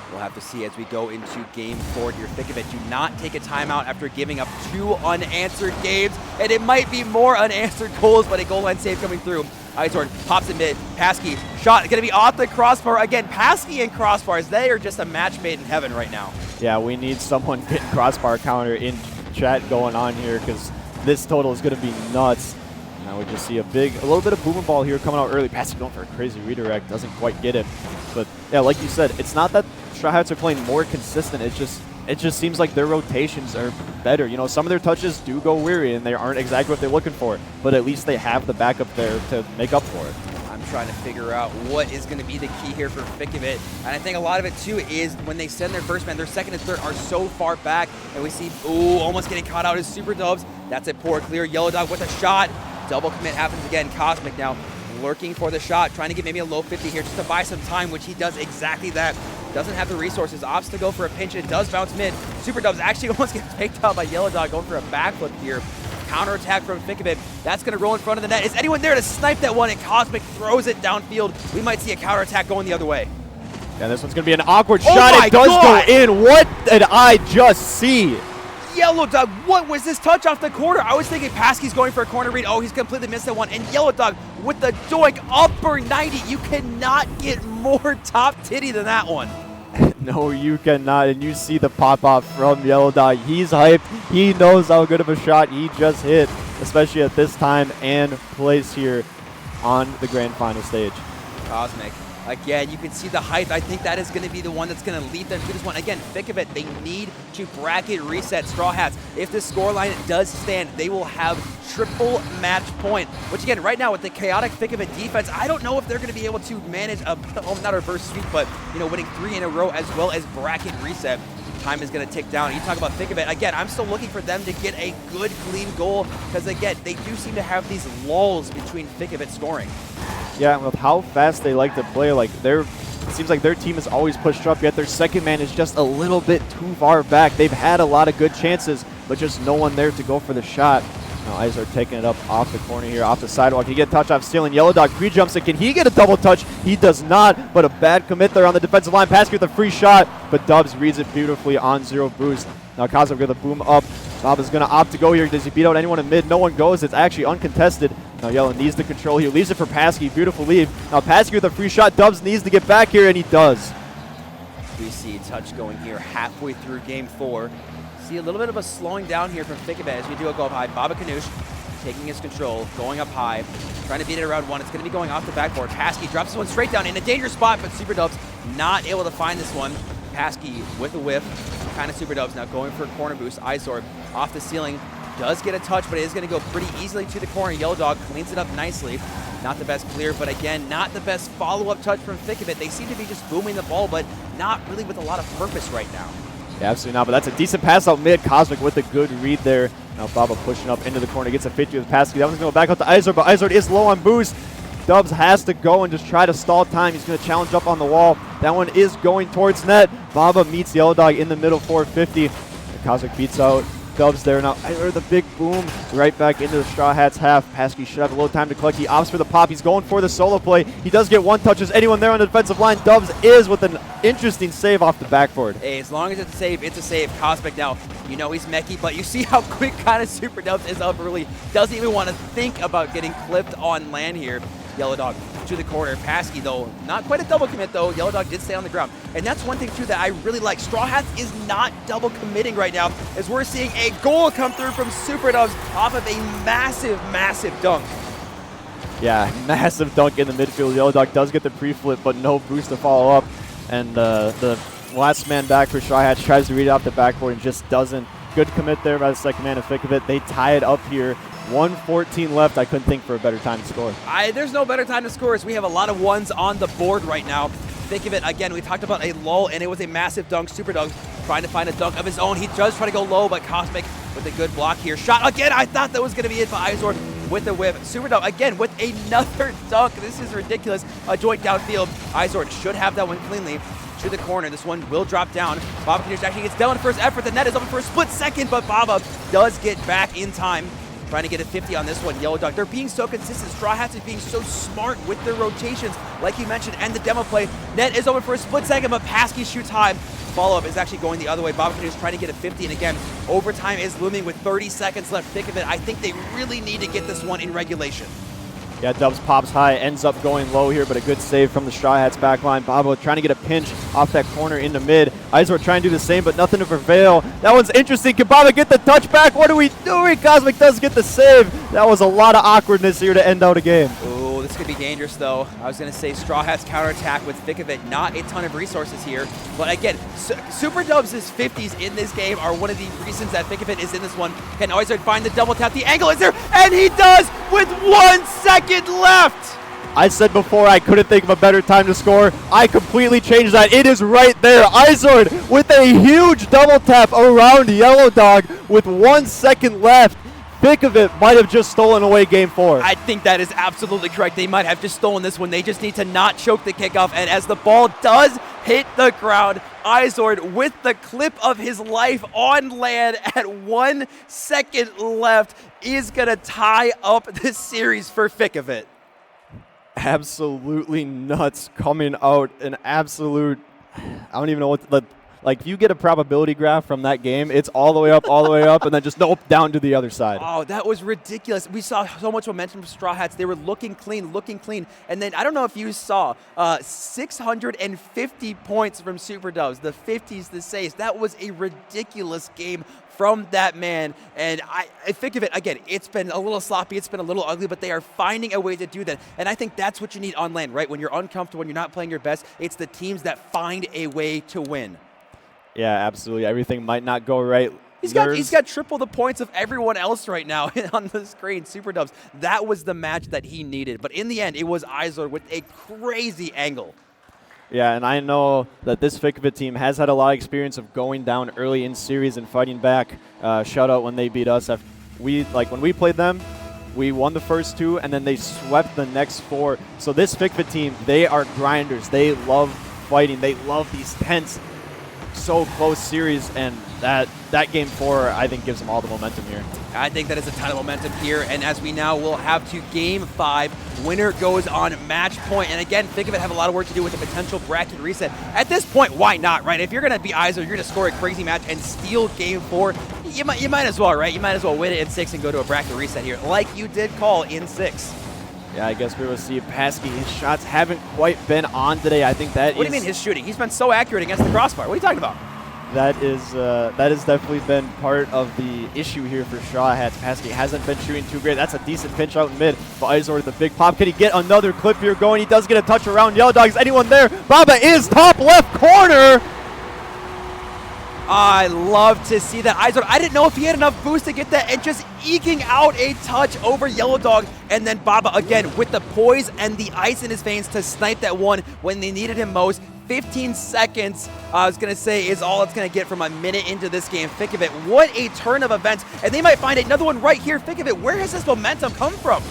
We'll have to see as we go into game 4 here. Fikovich do not take a timeout after giving up 2 unanswered games, and it might be more unanswered goals, but a goal line save coming through. Izord pops it mid. Paskey shot going to be off the crossbar. Again, Paskey and crossbars, they are just a match made in heaven right now. Yeah, we need someone getting crossbar counter in chat going on here, because this total is going to be nuts. Now we just see a little bit of boomer ball here coming out early. Paskey going for a crazy redirect, doesn't quite get it. But yeah, like you said, it's not that Straw Hats are playing more consistent. It just seems like their rotations are better. You know, some of their touches do go weary and they aren't exactly what they're looking for, but at least they have the backup there to make up for it. I'm trying to figure out what is going to be the key here for Fikovich. And I think a lot of it, too, is when they send their first man, their second and third are so far back. And we see, ooh, almost getting caught out as Super Dubs. That's a poor clear. Yellow Dog with a shot. Double commit happens again. Cosmic now lurking for the shot, trying to get maybe a low 50 here just to buy some time, which he does exactly that. Doesn't have the resources. Opts to go for a pinch. It does bounce mid. Super Dubs actually almost gets picked out by Yellow Dog going for a backflip here. Counterattack from Fikovich. That's going to roll in front of the net. Is anyone there to snipe that one? And Cosmic throws it downfield. We might see a counterattack going the other way. Yeah, this one's going to be an awkward shot. It does go in. What did I just see? Yellow Dog, what was this touch off the corner? I was thinking Paskey's going for a corner read. Oh, he's completely missed that one. And Yellow Dog with the doink upper 90. You cannot get more top titty than that one. No, you cannot. And you see the pop-off from Yellow Dog. He's hyped. He knows how good of a shot he just hit, especially at this time and place here on the grand final stage. Cosmic. Again, you can see the height. I think that is going to be the one that's going to lead them to this one. Again, Fikovich, they need to bracket reset Straw Hats. If the scoreline does stand, they will have triple match point. Which again, right now with the chaotic Fikovich defense, I don't know if they're going to be able to manage a, not a reverse sweep, but you know, winning 3 in a row as well as bracket reset. Time is going to tick down. You talk about Fikovich. Again, I'm still looking for them to get a good, clean goal because, again, they do seem to have these lulls between Fikovich scoring. Yeah, and with how fast they like to play, like it seems like their team is always pushed up, yet their second man is just a little bit too far back. They've had a lot of good chances, but just no one there to go for the shot. Now Izor taking it up off the corner here, off the sidewalk. Can he get a touch off stealing? Yellow Dog pre-jumps it. Can he get a double touch? He does not, but a bad commit there on the defensive line. Pasky with a free shot, but Dubs reads it beautifully on 0 boost. Now Kozlov with a boom up. Bob is going to opt to go here. Does he beat out anyone in mid? No one goes. It's actually uncontested. Now Yellow needs the control here. Leaves it for Pasky. Beautiful leave. Now Pasky with a free shot. Dubs needs to get back here, and he does. We see touch going here halfway through game 4. See a little bit of a slowing down here from FICK as we do a go up high. Baba Kanoosh taking his control, going up high, trying to beat it around 1. It's going to be going off the backboard. Pasky drops this one straight down in a dangerous spot, but Super Dubs not able to find this one. Pasky with a whiff, kind of Super Dubs now going for a corner boost. Izor off the ceiling, does get a touch, but it is going to go pretty easily to the corner. Yellow Dog cleans it up nicely. Not the best clear, but again, not the best follow-up touch from FICK. They seem to be just booming the ball, but not really with a lot of purpose right now. Yeah, absolutely not, but that's a decent pass out mid. Cosmic with a good read there. Now Baba pushing up into the corner, gets a 50 with Pasky. That one's going to go back out to Izor, but Izor is low on boost. Dubs has to go and just try to stall time. He's going to challenge up on the wall. That one is going towards net. Baba meets Yellow Dog in the middle, 450. Cosmic beats out Dubs there. Now Izor the big boom right back into the Straw Hats half. Pasky should have a little time to collect. He opts for the pop. He's going for the solo play. He does get 1 touch. Is anyone there on the defensive line? Dubs is with an interesting save off the backboard. Hey, as long as it's a save, it's a save. Cosmic now, you know he's mechie, but you see how quick kind of Super Dubs is up early. Doesn't even want to think about getting clipped on LAN here. Yellow Dog to the corner. Pasky, though, not quite a double commit, though. Yellow Dog did stay on the ground. And that's one thing, too, that I really like. Straw Hats is not double committing right now, as we're seeing a goal come through from Super Dubs off of a massive, massive dunk. Yeah, massive dunk in the midfield. Yellow Dog does get the pre-flip, but no boost to follow up. And the last man back for Straw Hats tries to read it off the backboard and just doesn't. Good commit there by the second man of FICK. They tie it up here. 1:14 left. I couldn't think for a better time to score. There's no better time to score as we have a lot of ones on the board right now. Think of it, again, we talked about a lull, and it was a massive dunk. Super Dunk trying to find a dunk of his own. He does try to go low, but Cosmic with a good block here. Shot again. I thought that was going to be it for Izor with the whip. Super Dunk again with another dunk. This is ridiculous. A joint downfield. Izor should have that one cleanly. To the corner. This one will drop down. Baba Kanoosh actually gets down in first effort. The net is open for a split second, but Baba does get back in time. Trying to get a 50 on this one. Yellow Dog, they're being so consistent. Straw Hats is being so smart with their rotations, like you mentioned, and the demo play. Net is open for a split second, but Pasky shoots high. Follow-up is actually going the other way. Baba Kanoosh trying to get a 50, and again, overtime is looming with 30 seconds left. Think of it. I think they really need to get this one in regulation. Yeah, Dubs pops high, ends up going low here, but a good save from the Straw Hats back line. Baba trying to get a pinch off that corner into mid. Izor trying to do the same, but nothing to prevail. That one's interesting. Can Baba get the touch back? What are we doing? Cosmic does get the save. That was a lot of awkwardness here to end out a game. Ooh, this could be dangerous, though. I was going to say Straw Hats counterattack with FICK. Not a ton of resources here. But again, Super Dubs' 50s in this game are one of the reasons that FICK is in this one. Can Izor find the double tap? The angle is there, and he does with 1 second left. I said before I couldn't think of a better time to score. I completely changed that. It is right there. Izor with a huge double tap around Yellow Dog with 1 second left. FICK might have just stolen away game 4. I think that is absolutely correct. They might have just stolen this one. They just need to not choke the kickoff. And as the ball does hit the ground, Izor with the clip of his life on LAN at 1 second left is going to tie up this series for FICK. Absolutely nuts coming out. An absolute, I don't even know what the, like, if you get a probability graph from that game, it's all the way up, and then just nope, down to the other side. Oh, that was ridiculous. We saw so much momentum from Straw Hats. They were looking clean. And then I don't know if you saw 650 points from Super Dubs, the 50s, the saves. That was a ridiculous game from that man. And I think of it, again, it's been a little sloppy, it's been a little ugly, but they are finding a way to do that. And I think that's what you need on LAN, right? When you're uncomfortable, when you're not playing your best, it's the teams that find a way to win. Yeah, absolutely. Everything might not go right. He's got triple the points of everyone else right now on the screen. Super Dubs, that was the match that he needed. But in the end, it was Izor with a crazy angle. Yeah, and I know that this FICK team has had a lot of experience of going down early in series and fighting back. Shout out when they beat us. When we played them, we won the first 2, and then they swept the next 4. So this FICK team, they are grinders. They love fighting. They love these tense so close series, and that game 4, I think, gives them all the momentum here. I think that is a ton of momentum here, and as we now will have to game 5, winner goes on match point. And again, think of it, have a lot of work to do with the potential bracket reset. At this point, why not, right? If you're going to be ISO, you're going to score a crazy match and steal game 4, you might as well, right? You might as well win it in 6 and go to a bracket reset here, like you did call in 6. Yeah, I guess we will see Paskey. His shots haven't quite been on today. I think that What do you mean his shooting? He's been so accurate against the crossbar. What are you talking about? That has definitely been part of the issue here for Straw Hats. Paskey hasn't been shooting too great. That's a decent pinch out in mid. But Izor with the big pop. Can he get another clip here going? He does get a touch around Yellow Dog. Is anyone there? Baba is top left corner. I love to see that. Izor, I didn't know if he had enough boost to get that, and just eking out a touch over Yellow Dog. And then Baba again with the poise and the ice in his veins to snipe that one when they needed him most. 15 seconds, I was going to say, is all it's going to get from a minute into this game. Think of it. What a turn of events. And they might find another one right here. Think of it. Where has this momentum come from?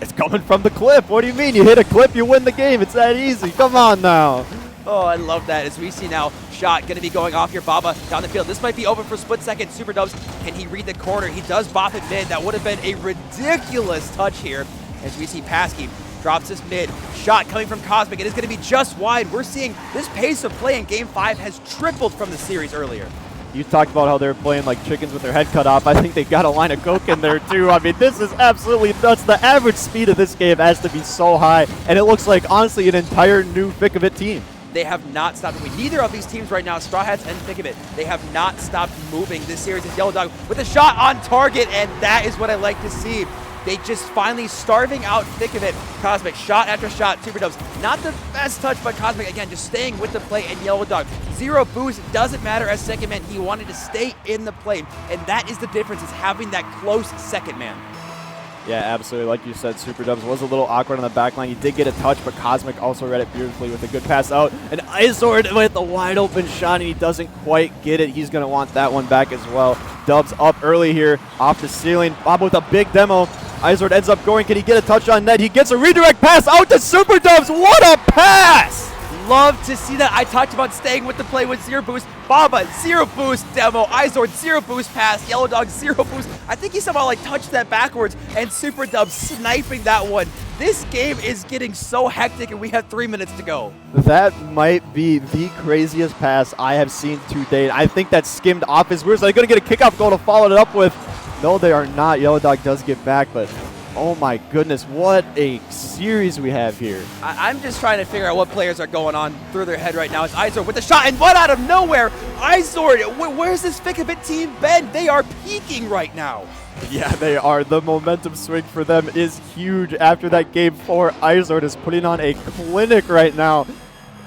It's coming from the clip. What do you mean? You hit a clip, you win the game. It's that easy. Come on now. Oh, I love that. As we see now, shot going to be going off here. Baba down the field. This might be over for a split second. Super Dubs, can he read the corner? He does bop it mid. That would have been a ridiculous touch here. As we see Paskey drops this mid. Shot coming from Cosmic. It is going to be just wide. We're seeing this pace of play in Game 5 has tripled from the series earlier. You talked about how they're playing like chickens with their head cut off. I think they got a line of coke in there too. I mean, this is absolutely nuts. The average speed of this game has to be so high, and it looks like, honestly, an entire new Thick of It team. They have not stopped moving. Neither of these teams right now, Straw Hats and Thick of It, they have not stopped moving. This series is Yellow Dog with a shot on target, and that is what I like to see. They just finally starving out Thick of It. Cosmic, shot after shot, Super Dubs. Not the best touch, but Cosmic, again, just staying with the play, and Yellow Dog. Zero boost, doesn't matter as second man. He wanted to stay in the play, and that is the difference, is having that close second man. Yeah, absolutely. Like you said, Super Dubs was a little awkward on the back line. He did get a touch, but Cosmic also read it beautifully with a good pass out. And Izord with the wide open shot, and he doesn't quite get it. He's going to want that one back as well. Dubs up early here off the ceiling. Bob with a big demo. Izord ends up going. Can he get a touch on net? He gets a redirect pass out to Super Dubs. What a pass! Love to see that. I talked about staying with the play with zero boost. Baba, zero boost demo. Izord, zero boost pass. Yellow Dog, zero boost. I think he somehow like touched that backwards, and Super Dubs sniping that one. This game is getting so hectic, and we have 3 minutes to go. That might be the craziest pass I have seen to date. I think that skimmed off his rears. Are they going to get a kickoff goal to follow it up with? No, they are not. Yellow Dog does get back, but oh my goodness, what a series we have here. I'm just trying to figure out what players are going on through their head right now. It's Izord with the shot, and what out of nowhere? Izord, where's this Thick of It team been? They are peaking right now. Yeah, they are. The momentum swing for them is huge after that Game 4. Izord is putting on a clinic right now.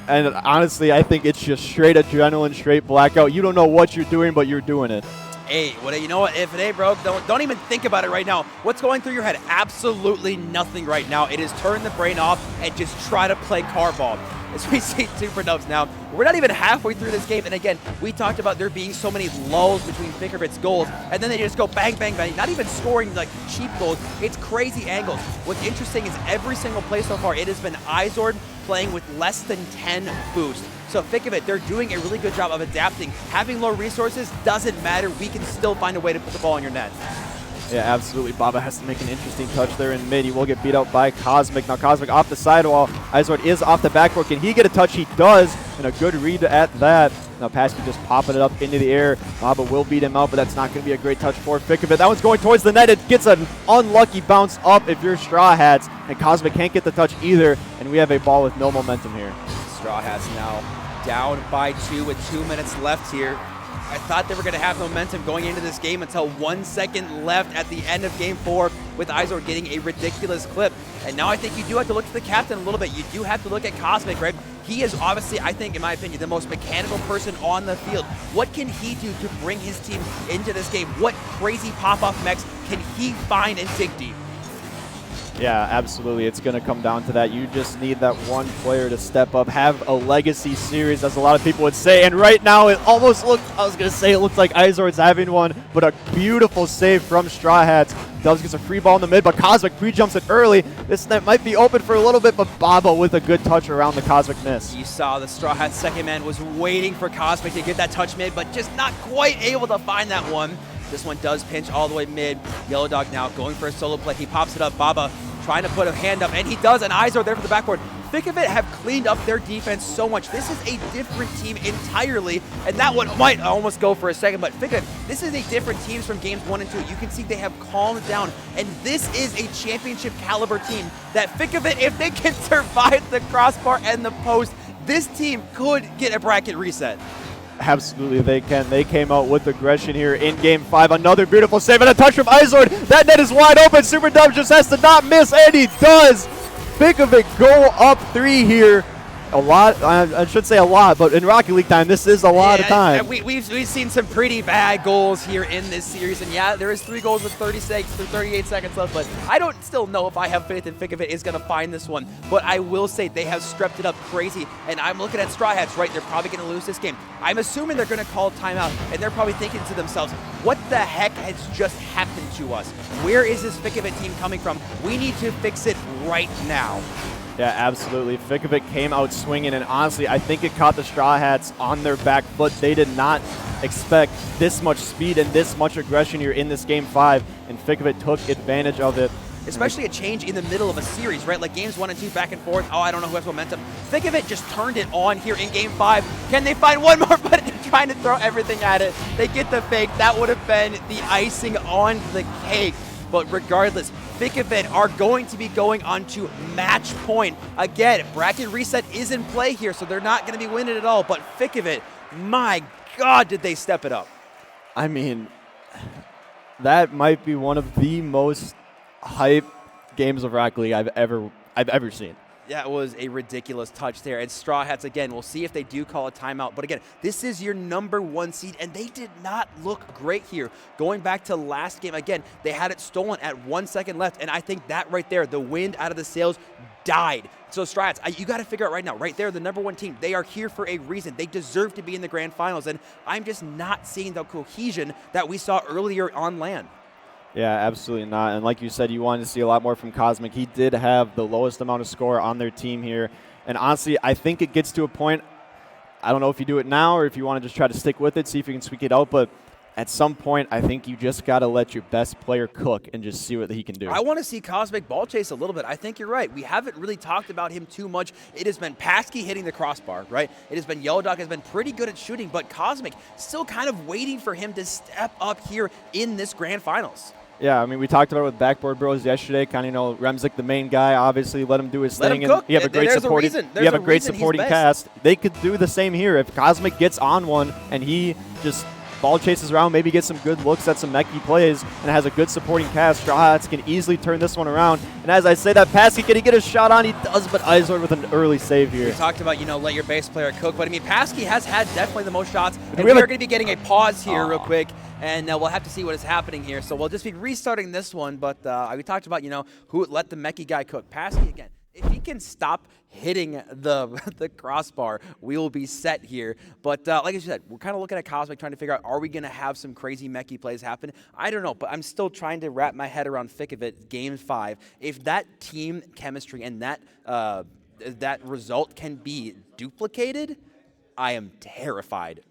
And honestly, I think it's just straight adrenaline, straight blackout. You don't know what you're doing, but you're doing it. Hey, well, you know what? If it ain't broke, don't even think about it right now. What's going through your head? Absolutely nothing right now. It is turn the brain off and just try to play car ball. As we see Super Dubs now, we're not even halfway through this game. And again, we talked about there being so many lulls between Thick of It's goals, and then they just go bang, bang, bang. Not even scoring like cheap goals. It's crazy angles. What's interesting is every single play so far, it has been Izord playing with less than 10 boost. So Thick of It, they're doing a really good job of adapting. Having low resources doesn't matter. We can still find a way to put the ball in your net. Yeah, absolutely. Baba has to make an interesting touch there in mid. He will get beat out by Cosmic. Now Cosmic off the sidewall. Izord is off the backboard. Can he get a touch? He does, and a good read at that. Now Paskey just popping it up into the air. Baba will beat him out, but that's not going to be a great touch for Thick of It. That one's going towards the net. It gets an unlucky bounce up if you're Straw Hats, and Cosmic can't get the touch either, and we have a ball with no momentum here. Straw Hats now down by 2 with 2 minutes left here. I thought they were going to have momentum going into this game until 1 second left at the end of Game 4 with Izord getting a ridiculous clip. And now I think you do have to look to the captain a little bit. You do have to look at Cosmic, right? He is obviously, I think, in my opinion, the most mechanical person on the field. What can he do to bring his team into this game? What crazy pop-off mechs can he find and dig deep? Yeah, absolutely. It's going to come down to that. You just need that one player to step up, have a legacy series, as a lot of people would say. And right now, it almost looks, I was going to say it looks like Izord's having one, but a beautiful save from Straw Hats. Doves gets a free ball in the mid, but Cosmic pre-jumps it early. This net might be open for a little bit, but Baba with a good touch around the Cosmic miss. You saw the Straw Hat second man was waiting for Cosmic to get that touch mid, but just not quite able to find that one. This one does pinch all the way mid. Yellow Dog now going for a solo play. He pops it up. Baba trying to put a hand up, and he does, and eyes are there for the backboard. FICK have cleaned up their defense so much. This is a different team entirely, and that one might almost go for a second, but FICK, this is a different team from games 1 and 2. You can see they have calmed down, and this is a championship caliber team that FICK, if they can survive the crossbar and the post, this team could get a bracket reset. Absolutely, they can. They came out with aggression here in Game 5. Another beautiful save and a touch from Izord. That net is wide open. Super Dub just has to not miss, and he does. FICK go up 3 here. A lot, I should say a lot, but in Rocket League time, this is a lot of time. We've seen some pretty bad goals here in this series, and yeah, there is 3 goals with 38 seconds left, but I don't still know if I have faith in FICK is going to find this one, but I will say they have strepped it up crazy, and I'm looking at Straw Hats, right, they're probably going to lose this game. I'm assuming they're going to call timeout, and they're probably thinking to themselves, what the heck has just happened to us? Where is this FICK team coming from? We need to fix it right now. Yeah, absolutely. FICK came out swinging, and honestly, I think it caught the Straw Hats on their back foot. They did not expect this much speed and this much aggression here in this Game 5, and FICK took advantage of it. Especially a change in the middle of a series, right? Like games 1 and 2 back and forth. Oh, I don't know who has momentum. FICK just turned it on here in Game 5. Can they find one more? But they're trying to throw everything at it. They get the fake. That would have been the icing on the cake. But regardless, FICK are going to be going on to match point. Again, bracket reset is in play here, so they're not going to be winning at all. But FICK, my God, did they step it up. I mean, that might be one of the most hype games of Rocket League I've ever seen. That was a ridiculous touch there. And Straw Hats, again, we'll see if they do call a timeout. But again, this is your #1 seed, and they did not look great here. Going back to last game, again, they had it stolen at 1 second left, and I think that right there, the wind out of the sails died. So Straw Hats, you got to figure out right now, right there, the #1 team, they are here for a reason. They deserve to be in the grand finals, and I'm just not seeing the cohesion that we saw earlier on LAN. Yeah, absolutely not. And like you said, you wanted to see a lot more from Cosmic. He did have the lowest amount of score on their team here. And honestly, I think it gets to a point, I don't know if you do it now or if you want to just try to stick with it, see if you can squeak it out, but at some point, I think you just got to let your best player cook and just see what he can do. I want to see Cosmic ball chase a little bit. I think you're right. We haven't really talked about him too much. It has been Paskey hitting the crossbar, right? It has been Yellow Dog has been pretty good at shooting, but Cosmic still kind of waiting for him to step up here in this grand finals. Yeah, I mean, we talked about it with Backboard Bros yesterday. Kind of, Remzik, the main guy, obviously let him do his thing. Let him cook. You have a great supporting cast. They could do the same here. If Cosmic gets on one and he just ball chases around, maybe gets some good looks at some Meki plays, and has a good supporting cast, Straw Hats can easily turn this one around. And as I say that, Paskey, can he get a shot on? He does, but Izord with an early save here. We talked about, let your base player cook, but I mean, Paskey has had definitely the most shots, and we are going to be getting a pause here real quick, and we'll have to see what is happening here. So we'll just be restarting this one, but we talked about, who let the Meki guy cook. Paskey again. If he can stop hitting the crossbar, we will be set here. But like I said, we're kind of looking at Cosmic, trying to figure out, are we going to have some crazy Meki plays happen? I don't know, but I'm still trying to wrap my head around FICK of it, Game 5. If that team chemistry and that result can be duplicated, I am terrified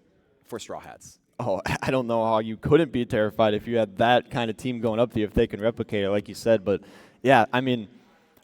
for Straw Hats. Oh, I don't know how you couldn't be terrified if you had that kind of team going up to you, if they can replicate it, like you said. But yeah, I mean,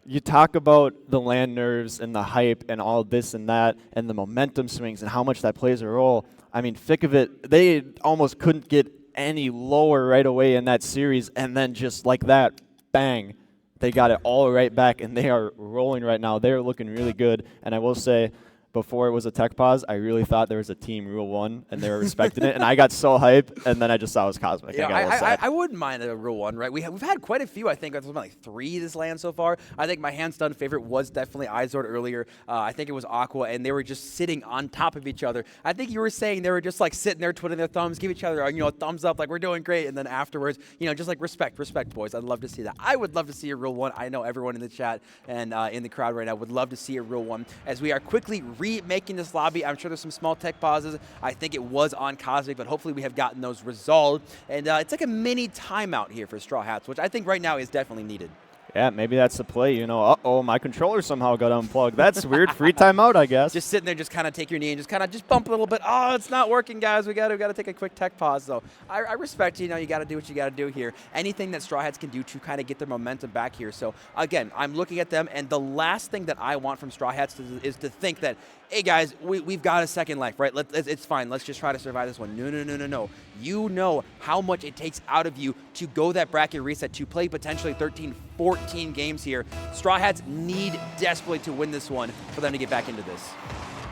you talk about the LAN nerves and the hype and all this and that and the momentum swings and how much that plays a role. I mean, FICK of it, they almost couldn't get any lower right away in that series, and then just like that, bang, they got it all right back, and they are rolling right now. They're looking really good, and I will say, before it was a tech pause, I really thought there was a team Rule 1, and they were respecting it, and I got so hyped, and then I just saw it was Cosmic. Yeah, I wouldn't mind a Rule 1, right? We've had quite a few, I think. There's been like 3 this LAN so far. I think my hands-down favorite was definitely Izord earlier. I think it was Aqua, and they were just sitting on top of each other. I think you were saying they were just like sitting there twiddling their thumbs, give each other a thumbs up, like we're doing great, and then afterwards, just like respect, boys. I'd love to see that. I would love to see a Rule 1. I know everyone in the chat and in the crowd right now would love to see a Rule 1 as we are quickly remaking this lobby. I'm sure there's some small tech pauses. I think it was on Cosmic, but hopefully we have gotten those resolved. And it's like a mini timeout here for Straw Hats, which I think right now is definitely needed. Yeah, maybe that's the play. You know, uh-oh, my controller somehow got unplugged. That's weird. Free timeout, I guess. Just sitting there, just kind of take your knee and just kind of just bump a little bit. Oh, it's not working, guys. We got to take a quick tech pause. So I respect, you know, you got to do what you got to do here. Anything that Straw Hats can do to kind of get their momentum back here. So again, I'm looking at them, and the last thing that I want from Straw Hats is to think that, hey guys, we've got a second life, right? It's fine. Let's just try to survive this one. No. You know how much it takes out of you to go that bracket reset, to play potentially 13, 14 games here. Straw Hats need desperately to win this one for them to get back into this.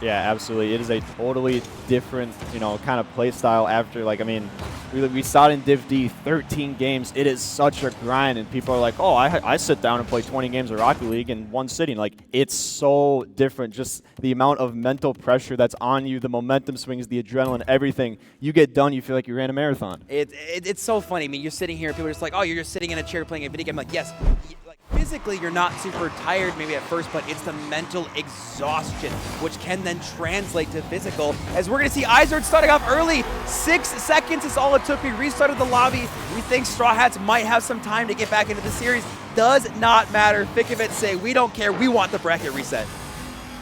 Yeah, absolutely. It is a totally different, you know, kind of play style after, like, I mean, we saw it in Div D, 13 games. It is such a grind, and people are like, oh, I sit down and play 20 games of Rocket League in one sitting. Like, it's so different. Just the amount of mental pressure that's on you, the momentum swings, the adrenaline, everything. You get done, you feel like you ran a marathon. It's so funny. I mean, you're sitting here, people are just like, oh, you're just sitting in a chair playing a video game. Like, yes. Physically, you're not super tired maybe at first, but it's the mental exhaustion, which can then translate to physical. As we're going to see Izord starting off early. 6 seconds is all it took. We restarted the lobby. We think Straw Hats might have some time to get back into the series. Does not matter. FICK say, we don't care. We want the bracket reset.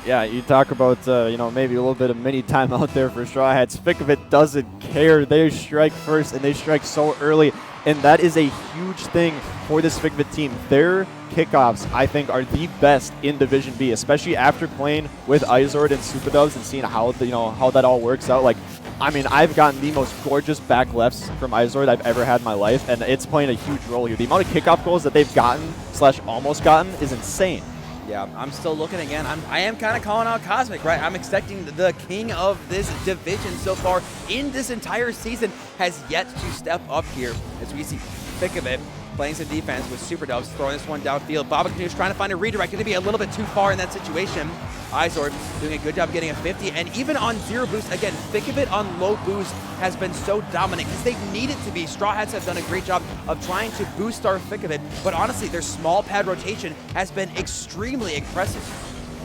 Yeah, you talk about, you know, maybe a little bit of mini time out there for Straw Hats. FICK doesn't care. They strike first, and they strike so early. And that is a huge thing for this FICK team. Their kickoffs, I think, are the best in Division B, especially after playing with Izord and SuperDubs and seeing how how that all works out. Like, I mean, I've gotten the most gorgeous back lefts from Izord I've ever had in my life, and it's playing a huge role here. The amount of kickoff goals that they've gotten / almost gotten is insane. Yeah, I'm still looking again. I am kind of calling out Cosmic, right? I'm expecting the king of this division so far in this entire season has yet to step up here. As we see FICK playing some defense with SuperDubs, throwing this one downfield. Babakanu's trying to find a redirect. Going to be a little bit too far in that situation. Izord doing a good job getting a 50. And even on 0 boost, again, FICK on low boost has been so dominant because they've needed to be. Straw Hats have done a great job of trying to boost our FICK, but honestly, their small pad rotation has been extremely impressive.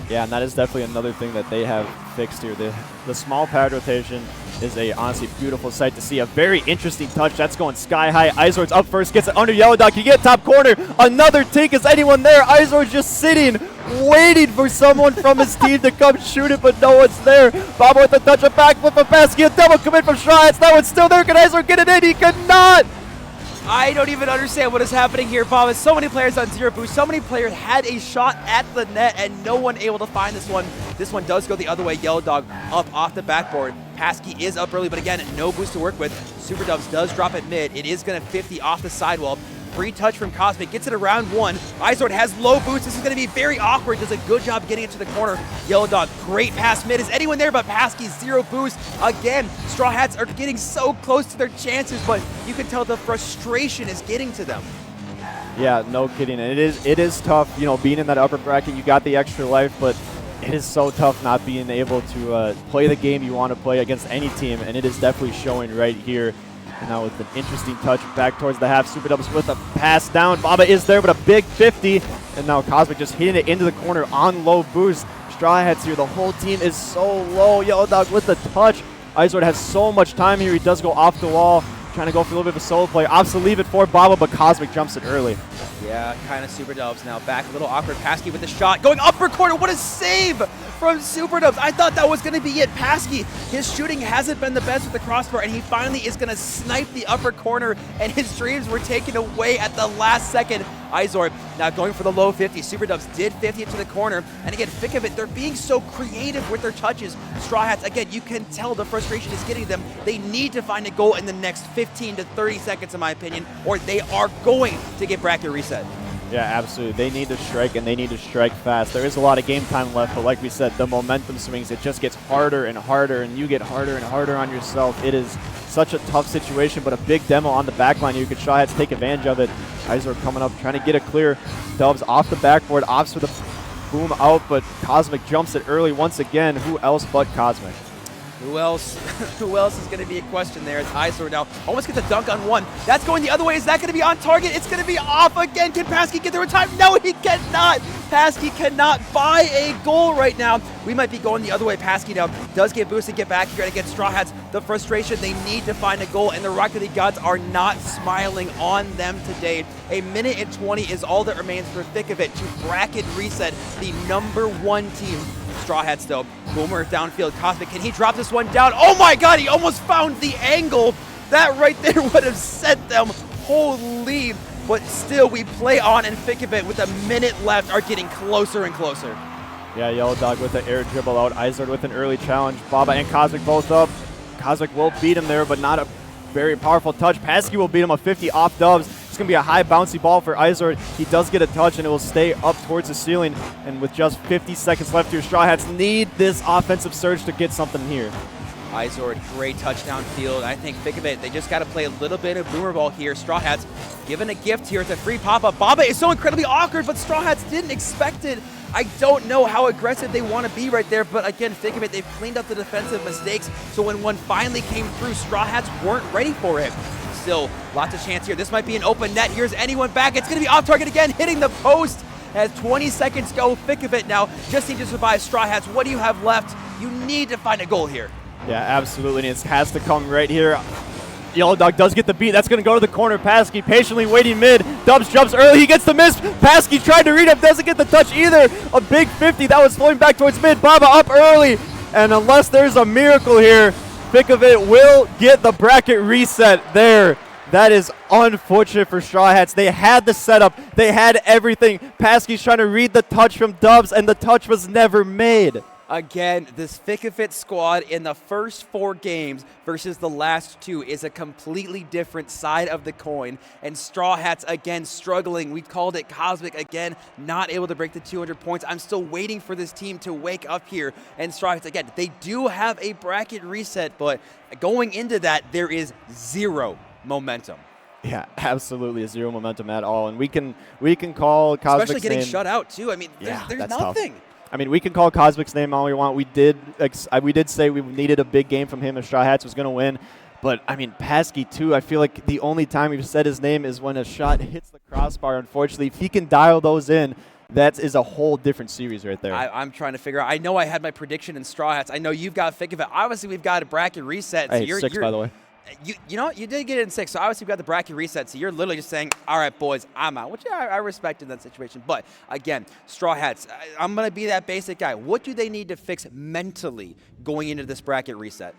Yeah, and that is definitely another thing that they have fixed here. The small pad rotation is a honestly beautiful sight to see. A very interesting touch. That's going sky high. Izord's up first, gets it under Yellow Dog. You get top corner. Another take. Is anyone there? Izord's just sitting, waiting for someone from his team to come shoot it, but no one's there. Baba with a touch of backflip of basket. A double commit from Straw Hats. That one's still there. Can Izord get it in? He could not. I don't even understand what is happening here, Bob. So many players on 0 boost. So many players had a shot at the net and no one able to find this one. This one does go the other way. Yellow Dog up off the backboard. Pasky is up early, but again, no boost to work with. SuperDubs does drop at mid. It is going to 50 off the sidewall. Free touch from Cosmic, gets it around 1. Izord has low boost. This is going to be very awkward. Does a good job getting it to the corner. Yellow Dog, great pass mid. Is anyone there but Pasky? 0 boost. Again, Straw Hats are getting so close to their chances, but you can tell the frustration is getting to them. Yeah, no kidding. And it is tough, you know, being in that upper bracket. You got the extra life, but it is so tough not being able to play the game you want to play against any team, and it is definitely showing right here. And now with an interesting touch back towards the half. SuperDubs with a pass down. Baba is there, but a big 50. And now Cosmic just hitting it into the corner on low boost. Straw Hats here. The whole team is so low. Yellow Dog with the touch. Izord has so much time here. He does go off the wall. Trying to go for a little bit of a solo play. Opts to leave it for Baba, but Cosmic jumps it early. Yeah, kind of SuperDubs now back. A little awkward. Pasky with the shot. Going upper corner. What a save from SuperDubs. I thought that was going to be it. Pasky, his shooting hasn't been the best with the crossbar, and he finally is going to snipe the upper corner, and his dreams were taken away at the last second. Izord now going for the low 50. SuperDubs did 50 it to the corner, and again, FICK, they're being so creative with their touches. Straw Hats, again, you can tell the frustration is getting them. They need to find a goal in the next 15 to 30 seconds, in my opinion, or they are going to get bracket reset. Yeah, absolutely. They need to strike, and they need to strike fast. There is a lot of game time left, but like we said, the momentum swings. It just gets harder and harder, and you get harder and harder on yourself. It is such a tough situation, but a big demo on the back line. You could try to take advantage of it. Izord coming up, trying to get a clear. Dubs off the backboard, opts for the boom out, but Cosmic jumps it early once again. Who else but Cosmic? Who else? Who else is going to be a question there? It's Izord now. Almost gets a dunk on 1. That's going the other way. Is that going to be on target? It's going to be off again. Can Pasky get there in time? No, he cannot. Pasky cannot buy a goal right now. We might be going the other way. Pasky now does get boosted, get back here against Straw Hats. The frustration, they need to find a goal, and the Rocket League gods are not smiling on them today. A minute and 20 is all that remains for FICK to bracket reset the #1 team. Straw Hats though, Boomer downfield, Cosmic, can he drop this one down? Oh my god, he almost found the angle! That right there would have sent them, holy. But still, we play on, and FICK with a minute left are getting closer and closer. Yeah, Yellow Dog with the air dribble out, Izard with an early challenge, Baba and Cosmic both up. Cosmic will beat him there, but not a very powerful touch. Pasky will beat him a 50 off dubs. It's going to be a high bouncy ball for Izard. He does get a touch, and it will stay up towards the ceiling. And with just 50 seconds left here, Straw Hats need this offensive surge to get something here. Izard, great touchdown field. I think FICK they just got to play a little bit of Boomer Ball here. Straw Hats given a gift here. It's a free pop-up. Baba is so incredibly awkward, but Straw Hats didn't expect it. I don't know how aggressive they want to be right there, but again, FICK they've cleaned up the defensive mistakes, so when one finally came through, Straw Hats weren't ready for it. Still, lots of chance here. This might be an open net. Here's anyone back. It's going to be off target again, hitting the post. As 20 seconds go, FICK now just need to survive. Straw Hats, what do you have left? You need to find a goal here. Yeah, absolutely, and it has to come right here. Yellow Dog does get the beat. That's going to go to the corner. Pasky patiently waiting mid. Dubs jumps early. He gets the miss. Pasky tried to read him. Doesn't get the touch either. A big 50. That was flowing back towards mid. Baba up early. And unless there's a miracle here, FICK will get the bracket reset there. That is unfortunate for Straw Hats. They had the setup. They had everything. Pasky's trying to read the touch from Dubs, and the touch was never made. Again, this FICK squad in the first 4 games versus the last 2 is a completely different side of the coin. And Straw Hats, again, struggling. We called it Cosmic, again, not able to break the 200 points. I'm still waiting for this team to wake up here. And Straw Hats, again, they do have a bracket reset, but going into that, there is 0 momentum. Yeah, absolutely 0 momentum at all. And we can call Cosmic's especially getting name. shut out, too. I mean, there's nothing. Tough. I mean, we can call Cosmic's name all we want. We did say we needed a big game from him if Straw Hats was going to win. But, I mean, Pasky, too, I feel like the only time we've said his name is when a shot hits the crossbar, unfortunately. If he can dial those in, that is a whole different series right there. I'm trying to figure out. I know I had my prediction in Straw Hats. I know you've got FICK. Obviously, we've got a bracket reset. So hey, 6, by the way. You know what? You did get it in 6, so obviously you've got the bracket reset, so you're literally just saying, all right, boys, I'm out, which I respect in that situation. But, again, Straw Hats, I'm going to be that basic guy. What do they need to fix mentally going into this bracket reset?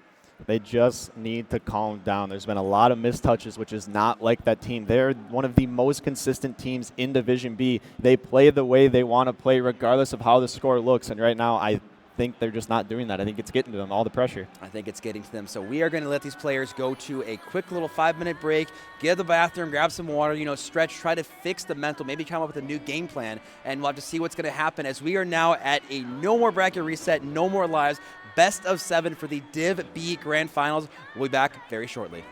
They just need to calm down. There's been a lot of missed touches, which is not like that team. They're one of the most consistent teams in Division B. They play the way they want to play regardless of how the score looks, and right now I think they're just not doing that. I think it's getting to them, all the pressure. I think it's getting to them. So we are going to let these players go to a quick little 5-minute break, get to the bathroom, grab some water, stretch, try to fix the mental, maybe come up with a new game plan, and we'll have to see what's going to happen as we are now at a no more bracket reset, no more lives, best of 7 for the Div B Grand Finals. We'll be back very shortly.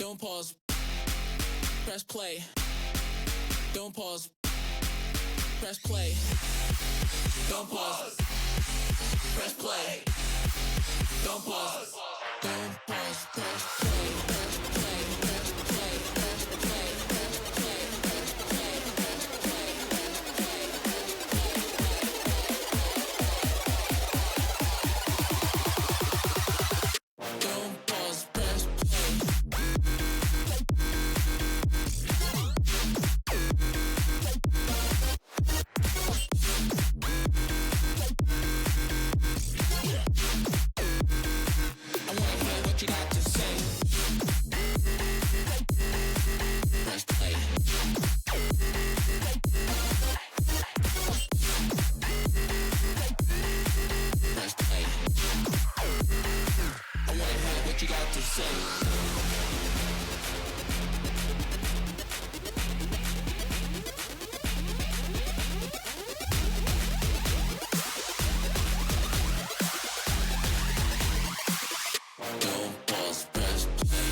Don't pause. Press play. Don't pause. Press play. Don't pause. Press play. Don't pause. Don't pause. Press play. Press play. Press play. Press play. Press play. Press play. Press play. Don't pause. Press what you got to say. Press play. Press play. I wanna hear what you got to say. Don't pause, press play.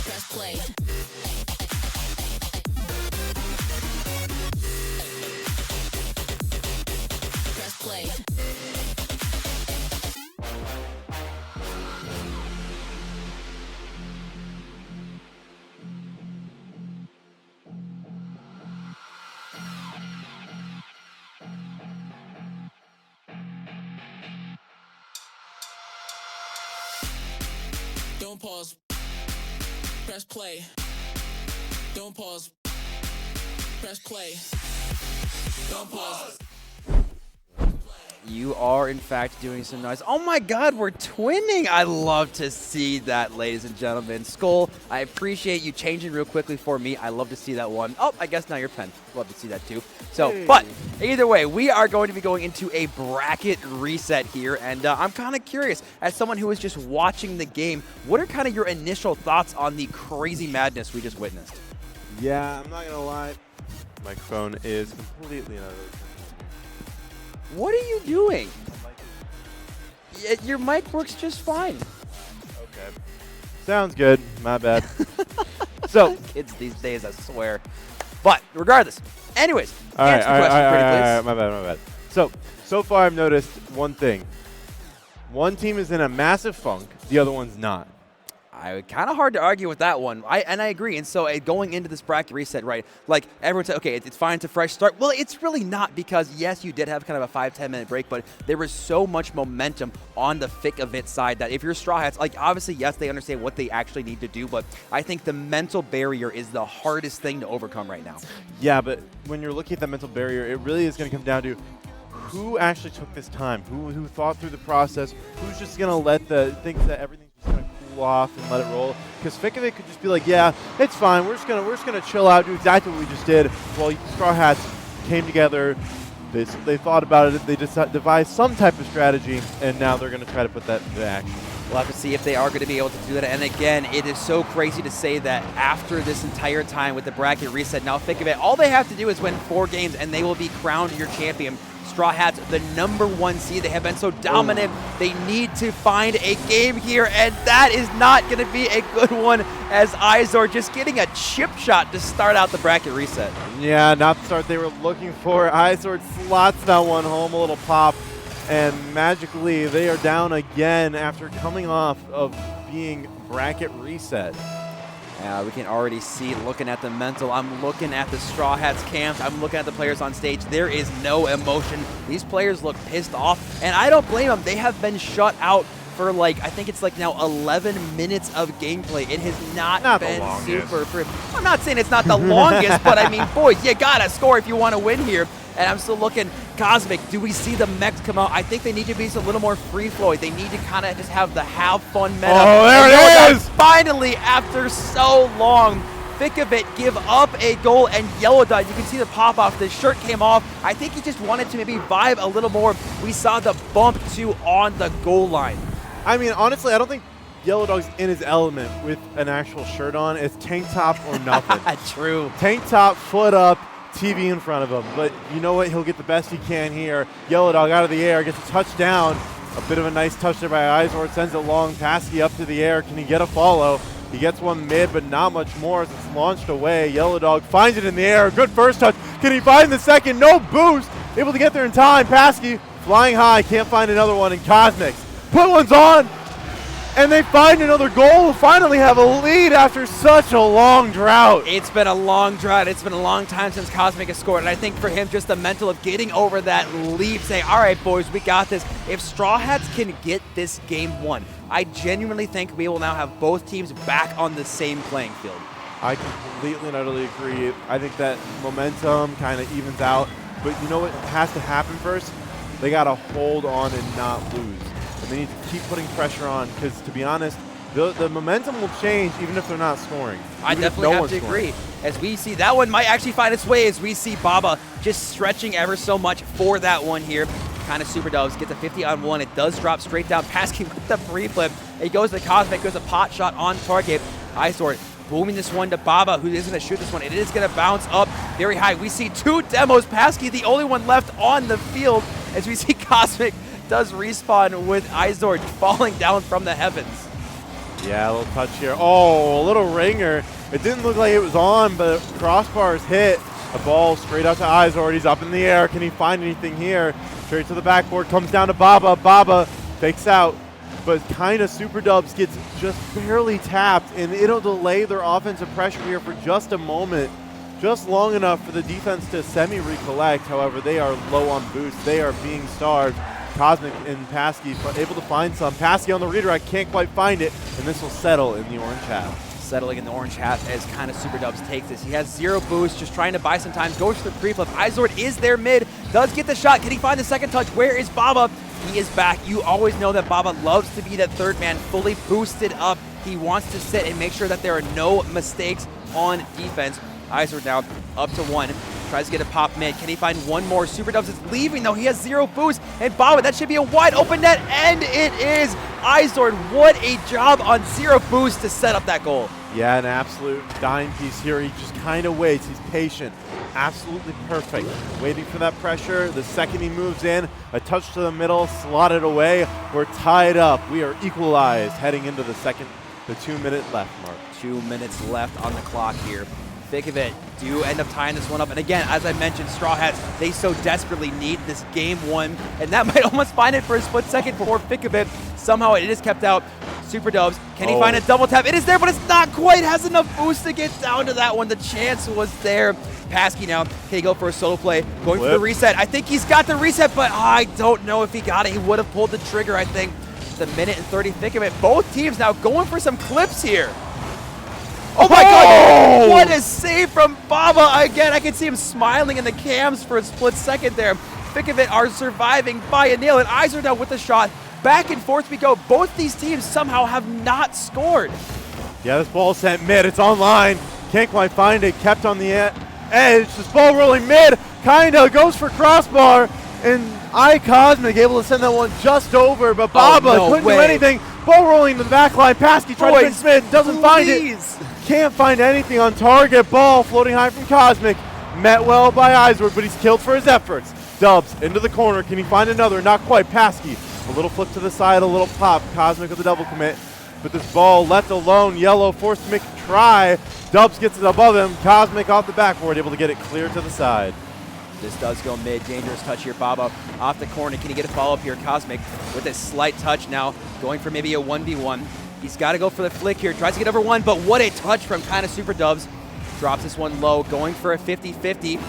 Press play. Press play. Don't pause. Press play. Don't pause. Press play. Don't pause. You are, in fact, doing some nice. Oh my god, we're twinning! I love to see that, ladies and gentlemen. Skull, I appreciate you changing real quickly for me. I love to see that one. Oh, I guess now you're Pen. Love to see that too. So, Hey. But either way, we are going to be going into a bracket reset here, and I'm kind of curious, as someone who is just watching the game, what are kind of your initial thoughts on the crazy madness we just witnessed? Yeah, I'm not gonna lie. Microphone is completely another. What are you doing? Your mic works just fine. Okay. Sounds good. My bad. So, Kids these days, I swear. But regardless, anyways, all right, answer the question pretty please. my bad. So far I've noticed one thing. One team is in a massive funk, the other one's not. Kind of hard to argue with that one. I agree. And so going into this bracket reset, right, like everyone said, okay, it's fine, it's a fresh start. Well, it's really not, because yes, you did have kind of a 5-10 minute break, but there was so much momentum on the FICK of it side that if you're Straw Hats, like obviously, yes, they understand what they actually need to do, but I think the mental barrier is the hardest thing to overcome right now. Yeah, but when you're looking at that mental barrier, it really is going to come down to who actually took this time, who thought through the process, who's just going to let the things that everything's just going to cool off and let it roll. Because FICK of it could just be like, yeah, it's fine. We're just gonna chill out, do exactly what we just did. Well, Straw Hats came together. They thought about it. They just devised some type of strategy, and now they're going to try to put that into action. We'll have to see if they are going to be able to do that. And again, it is so crazy to say that after this entire time with the bracket reset, now think of it, all they have to do is win 4 games and they will be crowned your champion. Straw Hats, the #1 seed. They have been so dominant. They need to find a game here, and that is not going to be a good one, as Izor just getting a chip shot to start out the bracket reset. Yeah, not the start they were looking for. Izor slots that one home, a little pop, and magically they are down again after coming off of being bracket reset. We can already see, looking at the mental, I'm looking at the Straw Hats camps, I'm looking at the players on stage, there is no emotion. These players look pissed off, and I don't blame them. They have been shut out for like, I think it's like now 11 minutes of gameplay. It has not been super pretty. I'm not saying it's not the longest, but I mean, boys, you gotta score if you want to win here. And I'm still looking, Cosmic, do we see the mechs come out? I think they need to be a little more free-flowing. They need to kind of just have the have fun meta. Oh, there it is! Finally, after so long, FICK of it give up a goal, and Yellow Dot, you can see the pop-off. The shirt came off. I think he just wanted to maybe vibe a little more. We saw the bump, too, on the goal line. I mean, honestly, I don't think Yellow Dog's in his element with an actual shirt on. It's tank top or nothing. True. Tank top, foot up, TV in front of him. But you know what? He'll get the best he can here. Yellow Dog out of the air, gets a touchdown. A bit of a nice touch there by Izord, sends it long. Paskey up to the air. Can he get a follow? He gets one mid, but not much more as it's launched away. Yellow Dog finds it in the air. Good first touch. Can he find the second? No boost. Able to get there in time. Paskey flying high. Can't find another one. And Cosmics put one's on. And they find another goal. Finally have a lead after such a long drought. It's been a long drought. It's been a long time since Cosmic has scored. And I think for him, just the mental of getting over that leap, saying, all right, boys, we got this. If Straw Hats can get this game won, I genuinely think we will now have both teams back on the same playing field. I completely and utterly agree. I think that momentum kind of evens out. But you know what has to happen first? They got to hold on and not lose. And they need to keep putting pressure on because, to be honest, the momentum will change even if they're not scoring. I definitely have to agree. As we see, that one might actually find its way as we see Baba just stretching ever so much for that one here. Kind of Super Doves gets a 50-on-1. It does drop straight down. Paskey with the free flip. It goes to Cosmic, goes a pot shot on target. Izord booming this one to Baba, who isn't going to shoot this one. It is going to bounce up very high. We see two demos. Paskey, the only one left on the field, as we see Cosmic does respawn with Izord falling down from the heavens. Yeah, a little touch here. Oh, a little ringer. It didn't look like it was on, but crossbars hit. A ball straight out to Izord. He's up in the air. Can he find anything here? Straight to the backboard. Comes down to Baba. Baba fakes out. But kind of Super Dubs gets just barely tapped, and it'll delay their offensive pressure here for just a moment. Just long enough for the defense to semi-recollect. However, they are low on boost. They are being starved. Cosmic and Paskey able to find some. Paskey on the redirect, can't quite find it, and this will settle in the orange half. Settling in the orange half as kind of Super Dubs takes this. He has zero boost, just trying to buy some time. Goes to the pre-flip. Izord is there mid, does get the shot. Can he find the second touch? Where is Baba? He is back. You always know that Baba loves to be that third man, fully boosted up. He wants to sit and make sure that there are no mistakes on defense. Izord now up to one. Tries to get a pop mid. Can he find one more? Super Dubs is leaving, though. He has zero boost. And Baba, that should be a wide open net. And it is. Izord, what a job on zero boost to set up that goal. Yeah, an absolute dime piece here. He just kind of waits. He's patient. Absolutely perfect. Waiting for that pressure. The second he moves in, a touch to the middle, slotted away. We're tied up. We are equalized heading into the 2-minute left mark. 2 minutes left on the clock here. Thick of it do end up tying this one up. And again, as I mentioned, Straw Hats, they so desperately need this game one. And that might almost find it for a split second before Thick of it. Somehow it is kept out. Super Dubs, can he find a double tap? It is there, but it's not quite. Has enough boost to get down to that one. The chance was there. Paskey now, can he go for a solo play? Going for the reset. I think he's got the reset, but I don't know if he got it. He would have pulled the trigger, I think. The minute and 30 Thick of it. Both teams now going for some clips here. Oh my God, what a save from Baba. Again, I can see him smiling in the cams for a split second there. Thick of it are surviving by a nail, and Izord now with the shot. Back and forth we go. Both these teams somehow have not scored. Yeah, this ball sent mid. It's online. Can't quite find it. Kept on the edge. This ball rolling mid. Kinda goes for crossbar. And Cosmic able to send that one just over, but Baba couldn't do anything. Ball rolling to the back line. Paskey trying to spin mid. Doesn't find it. Can't find anything on target. Ball floating high from Cosmic. Met well by Izord, but he's killed for his efforts. Dubs into the corner. Can he find another? Not quite. Paskey. A little flip to the side, a little pop. Cosmic with a double commit. But this ball left alone. Yellow forced to make a try. Dubs gets it above him. Cosmic off the backboard, able to get it clear to the side. This does go mid. Dangerous touch here. Baba off the corner. Can he get a follow-up here? Cosmic with a slight touch now. Going for maybe a 1v1. He's got to go for the flick here. Tries to get over one, but what a touch from kind of Super Dubs. Drops this one low. Going for a 50-50.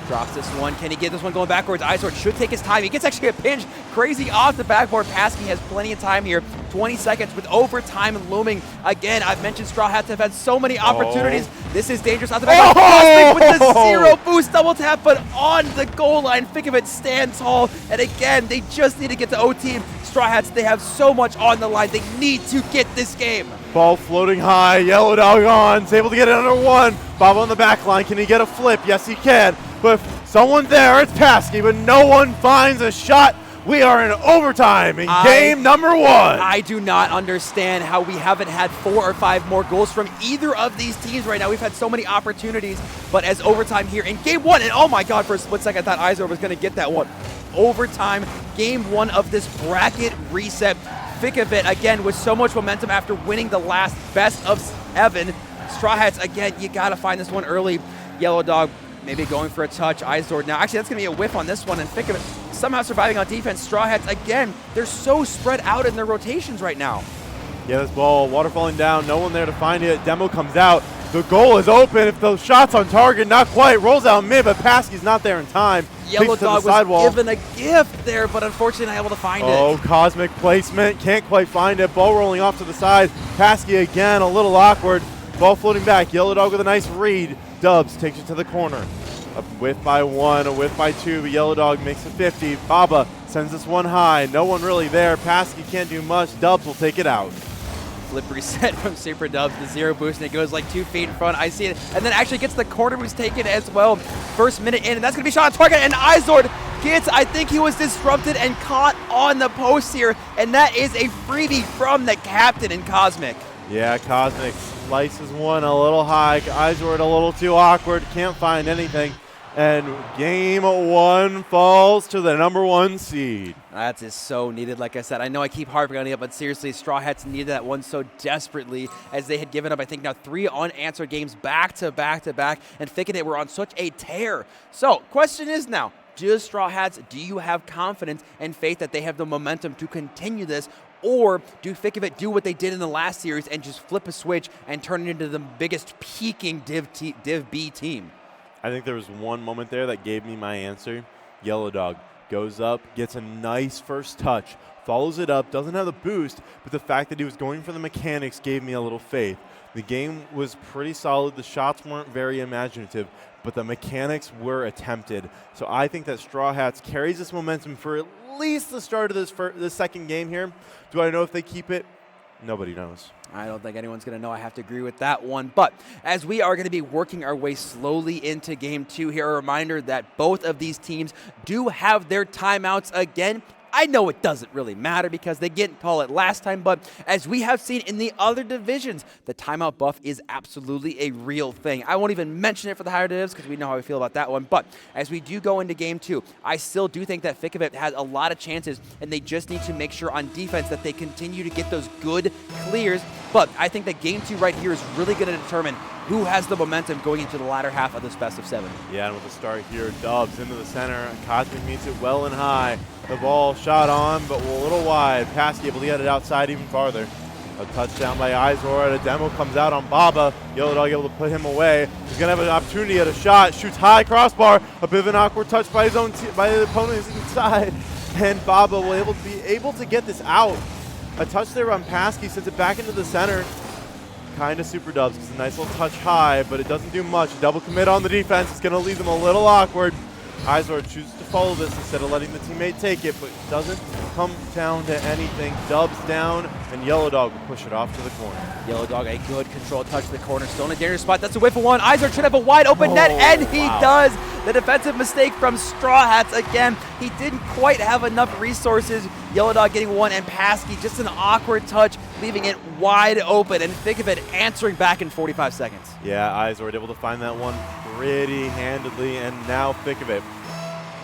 Drops this one. Can he get this one going backwards? Izord should take his time. He gets actually a pinch. Crazy off the backboard. Paskey has plenty of time here. 20 seconds with overtime looming. Again, I've mentioned Straw Hats have had so many opportunities. This is dangerous off the back. Cosmic with the zero boost double tap, but on the goal line. Think of it, stands tall. And again, they just need to get to OT. Straw Hats, they have so much on the line. They need to get this game. Ball floating high. Yellow Dog on. He's able to get it under one. Baba on the back line. Can he get a flip? Yes, he can. But if someone there, it's Paskey, but no one finds a shot We are in overtime in game number 1. I do not understand how we haven't had 4 or 5 more goals from either of these teams right now. We've had so many opportunities, but as overtime here in game 1, and oh my god, for a split second I thought Izor was going to get that one. Overtime, game 1 of this bracket reset. FICK again with so much momentum after winning the last best of 7. Straw Hats, again, you got to find this one early. Yellow Dog maybe going for a touch. Izor now, actually that's going to be a whiff on this one, and FICK somehow surviving on defense. Straw Hats, again, they're so spread out in their rotations right now. Yeah, this ball, water falling down, no one there to find it. Demo comes out. The goal is open. If those shots on target, not quite. Rolls out mid, but Paskey's not there in time. Yellow Dog was given a gift there, but unfortunately not able to find it. Oh, cosmic placement. Can't quite find it. Ball rolling off to the side. Paskey again, a little awkward. Ball floating back. Yellow Dog with a nice read. Dubs takes it to the corner. A whiff by 1, a whiff by 2, but Yellow Dog makes it 50. Baba sends this one high. No one really there. Paskey can't do much. Dubs will take it out. Flip reset from Super Dubs, the 0 boost, and it goes like 2 feet in front. I see it, and then actually gets the corner boost taken as well. First minute in, and that's going to be shot on target, and Izor gets, I think he was disrupted and caught on the post here, and that is a freebie from the captain in Cosmic. Yeah, Cosmic slices one a little high. Izor a little too awkward, can't find anything. And game 1 falls to the number 1 seed. That is so needed, like I said. I know I keep harping on it, but seriously, Straw Hats needed that one so desperately as they had given up, I think, now 3 unanswered games back to back to back, and FICK were on such a tear. So, question is now, do Straw Hats, do you have confidence and faith that they have the momentum to continue this, or do FICK do what they did in the last series and just flip a switch and turn it into the biggest peaking Div B team? I think there was one moment there that gave me my answer. Yellow Dog goes up, gets a nice first touch, follows it up, doesn't have the boost, but the fact that he was going for the mechanics gave me a little faith. The game was pretty solid. The shots weren't very imaginative, but the mechanics were attempted. So I think that Straw Hats carries this momentum for at least the start of this second game here. Do I know if they keep it? Nobody knows. I don't think anyone's going to know. I have to agree with that one. But as we are going to be working our way slowly into game 2 here, a reminder that both of these teams do have their timeouts again. I know it doesn't really matter because they didn't call it last time, but as we have seen in the other divisions, the timeout buff is absolutely a real thing. I won't even mention it for the higher divs because we know how we feel about that one, but as we do go into game 2, I still do think that FICK has a lot of chances, and they just need to make sure on defense that they continue to get those good clears, but I think that game 2 right here is really going to determine who has the momentum going into the latter half of this best of 7. Yeah, and with the start here, Dubs into the center. Cosmic meets it well and high. The ball shot on, but a little wide. Paskey able to get it outside even farther. A touchdown by Izor. A demo comes out on Baba. Yellow Dog able to put him away. He's going to have an opportunity at a shot. Shoots high, crossbar. A bit of an awkward touch by his own by the opponent inside. And Baba will be able to get this out. A touch there on Paskey, sends it back into the center. Kind of Super Dubs. It's a nice little touch high, but it doesn't do much. Double commit on the defense. It's going to leave them a little awkward. Izor chooses to follow this instead of letting the teammate take it, but it doesn't come down to anything. Dubs down, and Yellow Dog will push it off to the corner. Yellow Dog, a good control touch to the corner. Still in a dangerous spot. That's a whiff of one. Izor should have a wide open net, and he does. The defensive mistake from Straw Hats again. He didn't quite have enough resources. Yellow Dog getting one, and Paskey just an awkward touch, leaving it wide open, and think of it answering back in 45 seconds. Yeah, Izor able to find that one pretty handedly, and now think of it.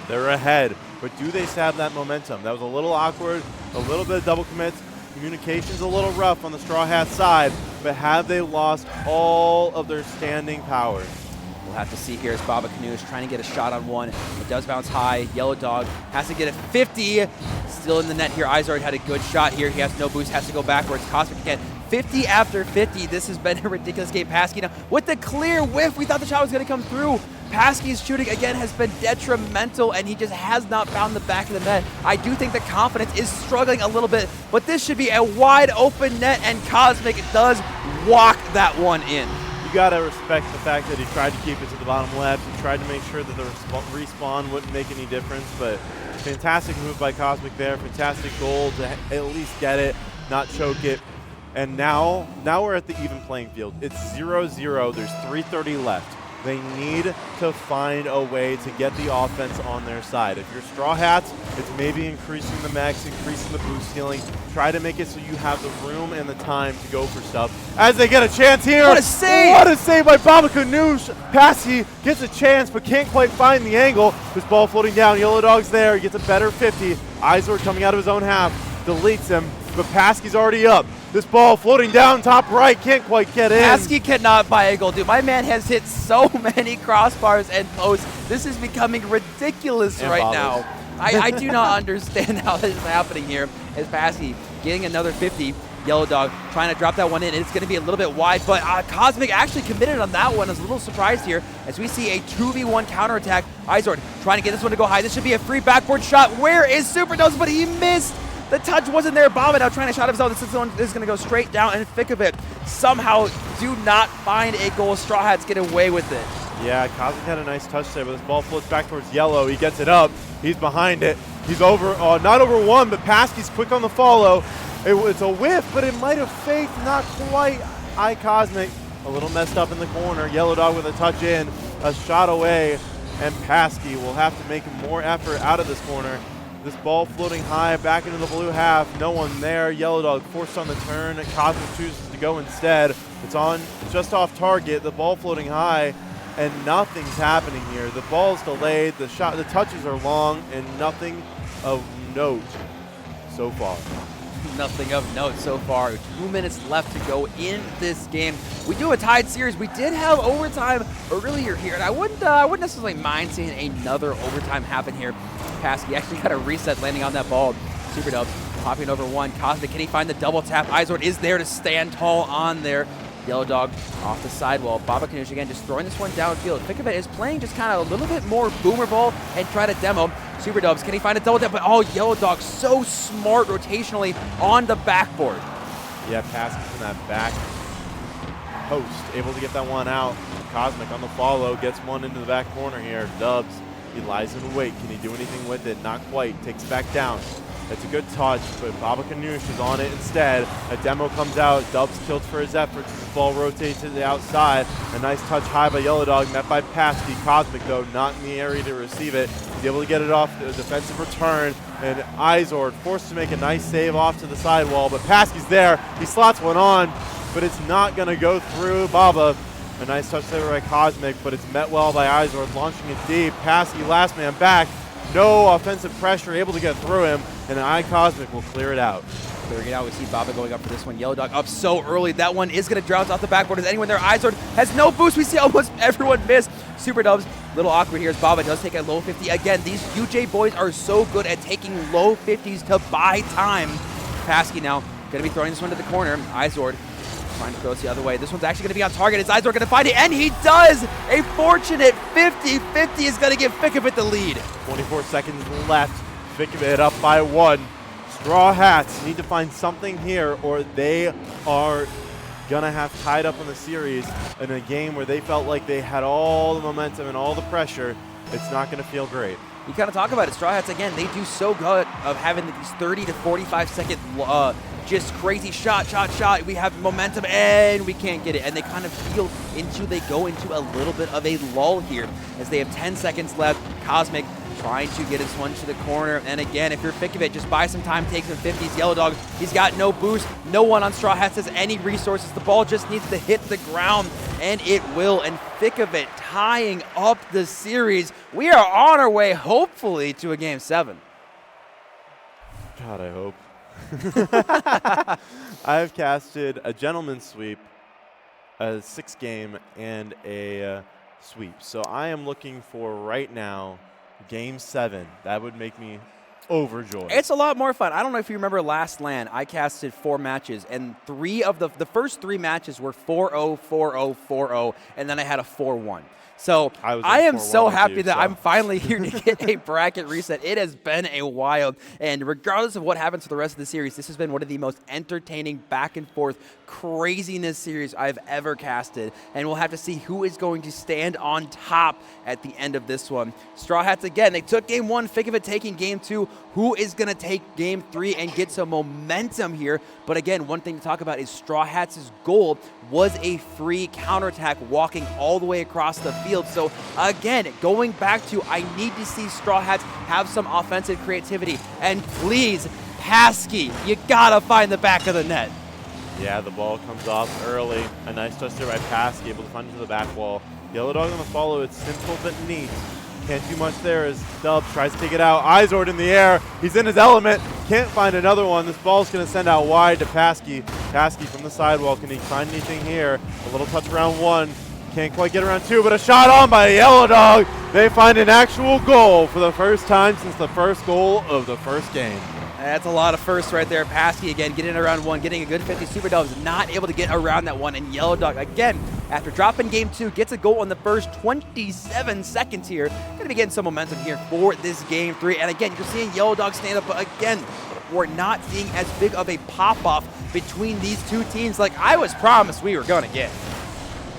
They're ahead, but do they have that momentum? That was a little awkward, a little bit of double commits. Communication's a little rough on the Straw Hat side, but have they lost all of their standing power? We'll have to see here as Baba Canoe is trying to get a shot on one. It does bounce high. Yellow Dog has to get it 50. Still in the net here. Izor had a good shot here. He has no boost, has to go backwards. Cosmic again. 50 after 50. This has been a ridiculous game. Paskey now with the clear whiff. We thought the shot was going to come through. Paskey's shooting again has been detrimental, and he just has not found the back of the net. I do think the confidence is struggling a little bit, but this should be a wide open net, and Cosmic does walk that one in. You got to respect the fact that he tried to keep it to the bottom left. He tried to make sure that the respawn wouldn't make any difference, but fantastic move by Cosmic there. Fantastic goal to at least get it, not choke it. And now we're at the even playing field. It's 0-0. There's 3:30 left. They need to find a way to get the offense on their side. If you're Straw Hats, it's maybe increasing the max, increasing the boost ceiling. Try to make it so you have the room and the time to go for stuff. As they get a chance here. What a save! What a save by Baba Ganoush. Passy gets a chance but can't quite find the angle. This ball floating down. Yellow Dog's there. He gets a better 50. Izor coming out of his own half. Deletes him, but Pasky's already up. This ball floating down top right, can't quite get in. Pasky cannot buy a goal, dude. My man has hit so many crossbars and posts. This is becoming ridiculous And right bobbles. now. I do not understand how this is happening here. As Pasky getting another 50. Yellow Dog trying to drop that one in. It's going to be a little bit wide, but Cosmic actually committed on that one. I was a little surprised here as we see a 2v1 counterattack. Izord trying to get this one to go high. This should be a free backboard shot. Where is Super Dose? But he missed. The touch wasn't there. Baba now trying to shot himself. This is going to go straight down, and Fick of it somehow do not find a goal. Straw Hats get away with it. Yeah, Cosmic had a nice touch there, but this ball floats back towards Yellow. He gets it up. He's behind it. He's over, not over one, but Pasky's quick on the follow. It's a whiff, but it might have faked, not quite. Cosmic a little messed up in the corner. Yellow Dog with a touch in, a shot away, and Pasky will have to make more effort out of this corner. This ball floating high back into the blue half. No one there. Yellow Dog forced on the turn. Cosmic chooses to go instead. It's on just off target. The ball floating high, and nothing's happening here. The ball's delayed. The touches are long, and nothing of note so far. Nothing of note so far. 2 minutes left to go in this game. We do a tied series. We did have overtime earlier here, and I wouldn't necessarily mind seeing another overtime happen here. Pasky actually got a reset landing on that ball. Super Dubs popping over one. Cosmic, can he find the double tap? Izord is there to stand tall on there. Yellow Dog off the sidewall. Baba Ganoush again just throwing this one downfield. Think of it as playing just kind of a little bit more boomer ball and try to demo. Super Dubs, can he find a double tap? But Yellow Dog so smart rotationally on the backboard. Yeah, Pasky's in that back post, able to get that one out. Cosmic on the follow, gets one into the back corner here. Dubs, he lies in wait. Can he do anything with it? Not quite. Takes back down. It's a good touch, but Baba Ganoush is on it instead. A demo comes out. Dubs tilts for his efforts. The ball rotates to the outside. A nice touch high by Yellow Dog, met by Pasky. Cosmic, though, not in the area to receive it. He's able to get it off the defensive return. And Izord forced to make a nice save off to the sidewall, but Pasky's there. He slots one on, but it's not going to go through Baba. A nice touch there by Cosmic, but it's met well by Izord, launching it deep. Pasky, last man back. No offensive pressure, able to get through him, and Cosmic will clear it out. Clearing it out, we see Baba going up for this one. Yellow Dog up so early. That one is going to drowse off the backboard. Is anyone there? Izord has no boost. We see almost everyone miss. Super Dubs, little awkward here as Baba does take a low 50. Again, these UJ boys are so good at taking low 50s to buy time. Pasky now going to be throwing this one to the corner. Izord trying to throw it the other way. This one's actually going to be on target. Is Izord going to find it? And he does! A fortunate 50-50 is going to give Fick of it the lead. 24 seconds left. Fick of it up by one. Straw Hats need to find something here, or they are gonna have tied up in the series in a game where they felt like they had all the momentum and all the pressure. It's not gonna feel great. You kind of talk about it. Straw Hats, again, they do so good of having these 30 to 45 second just crazy shot. We have momentum and we can't get it. And they kind of they go into a little bit of a lull here as they have 10 seconds left. Cosmic trying to get his one to the corner. And again, if you're Fick of it, just buy some time, take some 50s. Yellow Dog, he's got no boost. No one on Straw Hats has any resources. The ball just needs to hit the ground, and it will. And Fick of it tying up the series. We are on our way, hopefully, to a Game 7. God, I hope. I've casted a gentleman's sweep, a 6-game, and a sweep. So I am looking for, right now, Game 7. That would make me overjoyed. It's a lot more fun. I don't know if you remember last LAN, I casted 4 matches, and the first 3 matches were 4-0, 4-0, 4-0, and then I had a 4-1. So I am so happy that I'm finally here to get a bracket reset. It has been a while, and regardless of what happens for the rest of the series, this has been one of the most entertaining back and forth craziness series I've ever casted, and we'll have to see who is going to stand on top at the end of this one. Straw Hats, again, they took Game 1, Fick of it taking Game 2. who is going to take game 3 and get some momentum here. But again, one thing to talk about is Straw Hats' goal was a free counterattack walking all the way across the field. So again, going back to, I need to see Straw Hats have some offensive creativity. And please, Paskey, you gotta find the back of the net. Yeah, the ball comes off early. A nice touch there by Paskey, able to find it to the back wall. Yellow Dog on the follow. It's simple but neat. Can't do much there as Dubs tries to take it out. Izord in the air. He's in his element. Can't find another one. This ball's going to send out wide to Paskey. Paskey from the sidewall. Can he find anything here? A little touch around 1. Can't quite get around 2, but a shot on by Yellow Dog. They find an actual goal for the first time since the first goal of the first game. That's a lot of firsts right there. Paskey again getting around 1, getting a good 50. Super Dubs not able to get around that one. And Yellow Dog again, after dropping game 2, gets a goal in the first 27 seconds here. Going to be getting some momentum here for this game 3. And again, you're seeing Yellow Dog stand up, but again, we're not seeing as big of a pop-off between these two teams like I was promised we were going to get.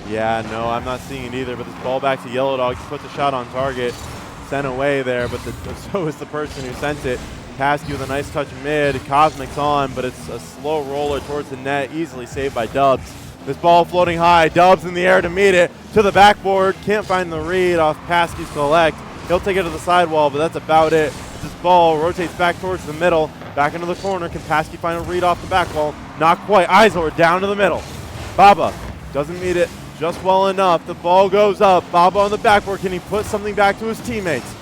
Yeah, no, I'm not seeing it either, but this ball back to Yellow Dog. He puts a shot on target. Sent away there, but so is the person who sent it. Paskey with a nice touch mid. Cosmic's on, but it's a slow roller towards the net, easily saved by Dubs. This ball floating high. Dubs in the air to meet it. To the backboard. Can't find the read off Paskey's collect. He'll take it to the sidewall, but that's about it. This ball rotates back towards the middle. Back into the corner. Can Paskey find a read off the back wall? Not quite. Izor down to the middle. Baba doesn't meet it just well enough. The ball goes up. Baba on the backboard. Can he put something back to his teammates?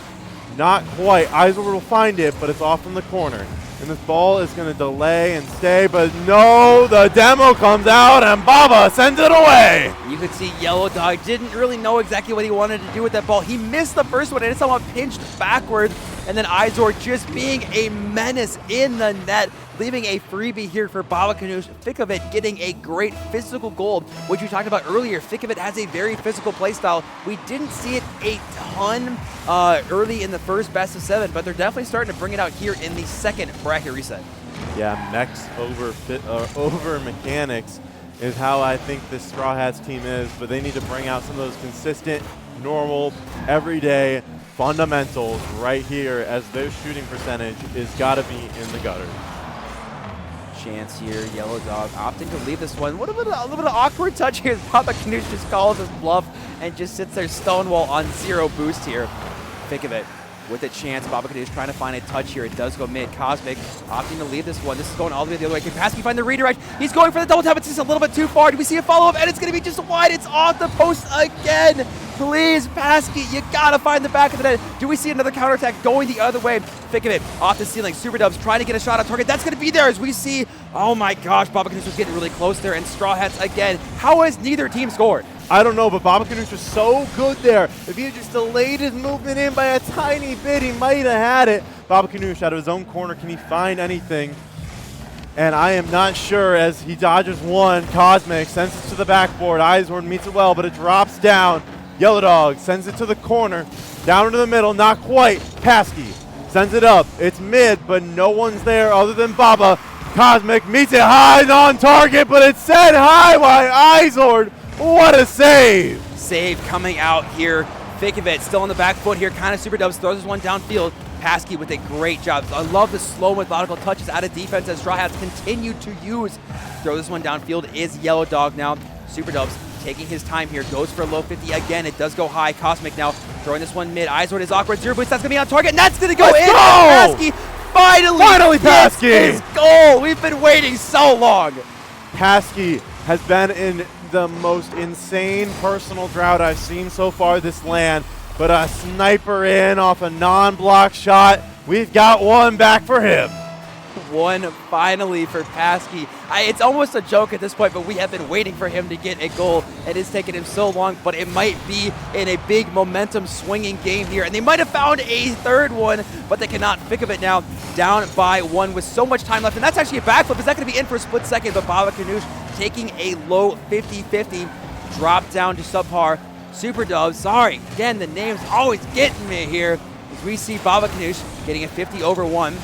Not quite. Izor will find it, but it's off from the corner. And this ball is going to delay and stay, but no, the demo comes out and Baba sends it away. You could see Yellow Dog didn't really know exactly what he wanted to do with that ball. He missed the first one and it's somewhat pinched backwards. And then Izor just being a menace in the net, leaving a freebie here for Baba Ganoush. Fickovic getting a great physical goal, which we talked about earlier. Fickovic has a very physical play style. We didn't see it a ton early in the first best of 7, but they're definitely starting to bring it out here in the second bracket reset. Yeah, mechs over mechanics is how I think this Straw Hats team is, but they need to bring out some of those consistent, normal, everyday fundamentals right here, as their shooting percentage is got to be in the gutter. Chance here, Yellow Dog opting to leave this one. A little bit of awkward touch here. Baba Ganoush just calls his bluff and just sits there stonewall on 0 boost here. Think of it. With a chance, Baba Ganoush trying to find a touch here. It does go mid. Cosmic opting to leave this one. This is going all the way the other way. Can Paskey find the redirect? He's going for the double tap. It's just a little bit too far. Do we see a follow-up? And it's going to be just wide. It's off the post again. Please, Paskey, you got to find the back of the net. Do we see another counterattack going the other way? Think of it. Off the ceiling. Super Dubs trying to get a shot on target. That's going to be there as we see. Oh my gosh, Baba Ganoush was getting really close there. And Straw Hats again. How has neither team scored? I don't know, but Baba Ganoush was so good there. If he had just delayed his movement in by a tiny bit, he might have had it. Baba Ganoush out of his own corner. Can he find anything? And I am not sure as he dodges one. Cosmic sends it to the backboard. Izorn meets it well, but it drops down. Yellow Dog sends it to the corner. Down into the middle, not quite. Paskey sends it up. It's mid, but no one's there other than Baba. Cosmic meets it high on target, but it's sent high by Izorn. What a save! Save coming out here. Fickovic still on the back foot here. Kind of Super Dubs throws this one downfield. Paskey with a great job. I love the slow methodical touches out of defense as Straw Hats continue to use. Throw this one downfield is Yellow Dog now. Super Dubs taking his time here. Goes for a low 50 again. It does go high. Cosmic now throwing this one mid. Izord is awkward. 0 boost. That's going to be on target. And that's going to go in. Paskey finally Paskey! His goal. We've been waiting so long. Paskey has been in the most insane personal drought I've seen so far this LAN, but a sniper in off a non-block shot. We've got one back for him. One finally for Paskey. It's almost a joke at this point, but we have been waiting for him to get a goal. It has taken him so long, but it might be in a big momentum swinging game here. And they might have found a third one, but they cannot think of it now. Down by 1 with so much time left. And that's actually a backflip. Is that going to be in for a split second? But Baba Ganoush taking a low 50-50. Drop down to subpar. Super Dubs, sorry. Again, the name's always getting me here. As we see Baba Ganoush getting a 50 over 1.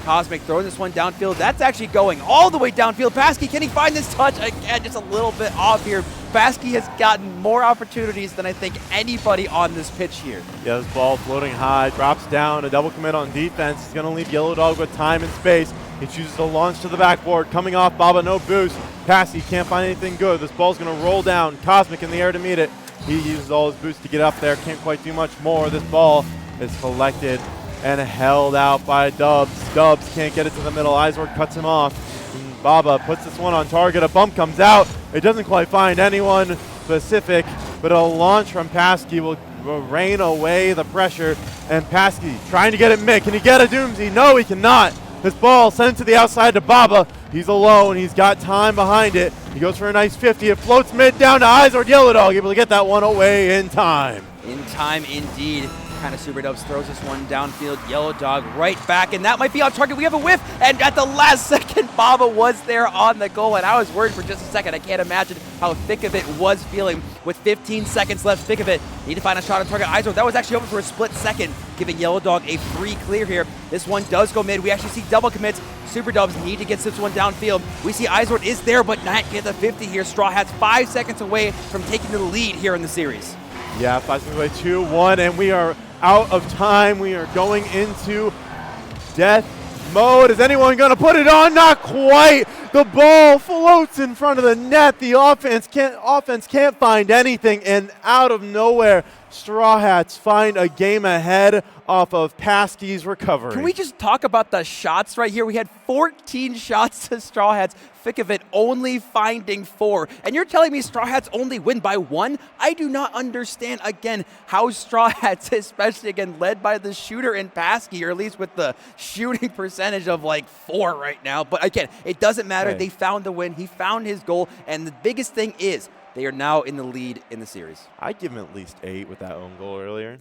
Cosmic throwing this one downfield. That's actually going all the way downfield. Paskey, can he find this touch? Again, just a little bit off here. Paskey has gotten more opportunities than I think anybody on this pitch here. Yeah, this ball floating high, drops down, a double commit on defense. He's going to leave Yellow Dog with time and space. He chooses to launch to the backboard, coming off Baba, no boost. Paskey can't find anything good. This ball's going to roll down. Cosmic in the air to meet it. He uses all his boost to get up there, can't quite do much more. This ball is collected and held out by Dubs. Dubs can't get it to the middle. Izord cuts him off. And Baba puts this one on target. A bump comes out. It doesn't quite find anyone specific, but a launch from Paskey will rain away the pressure. And Paskey trying to get it Mick. Can he get a Doomsy? No, he cannot. This ball sent to the outside to Baba. He's alone. He's got time behind it. He goes for a nice 50. It floats mid down to Izord. Yellow Dog able to get that one away in time. In time, indeed. Kind of Super Dubs throws this one downfield. Yellow Dog right back, and that might be on target. We have a whiff, and at the last second, Baba was there on the goal, and I was worried for just a second. I can't imagine how Thick of It was feeling with 15 seconds left. Thick of It need to find a shot on target. Izord, that was actually open for a split second, giving Yellow Dog a free clear here. This one does go mid. We actually see double commits. Super Dubs need to get this one downfield. We see Izord is there, but not get the 50 here. Straw Hats 5 seconds away from taking the lead here in the series. Yeah, 5 seconds away, 2-1, and we are out of time. We are going into death mode. Is anyone going to put it on? Not quite. The ball floats in front of the net. The offense can't find anything, and out of nowhere, Straw Hats find a game ahead off of Paskey's recovery. Can we just talk about the shots right here? We had 14 shots to Straw Hats. Thick of It only finding 4. And you're telling me Straw Hats only win by 1? I do not understand, again, how Straw Hats, especially, again, led by the shooter in Paskey, or at least with the shooting percentage of like 4 right now. But again, it doesn't matter. Hey. They found the win. He found his goal. And the biggest thing is they are now in the lead in the series. I'd give him at least 8 with that own goal earlier.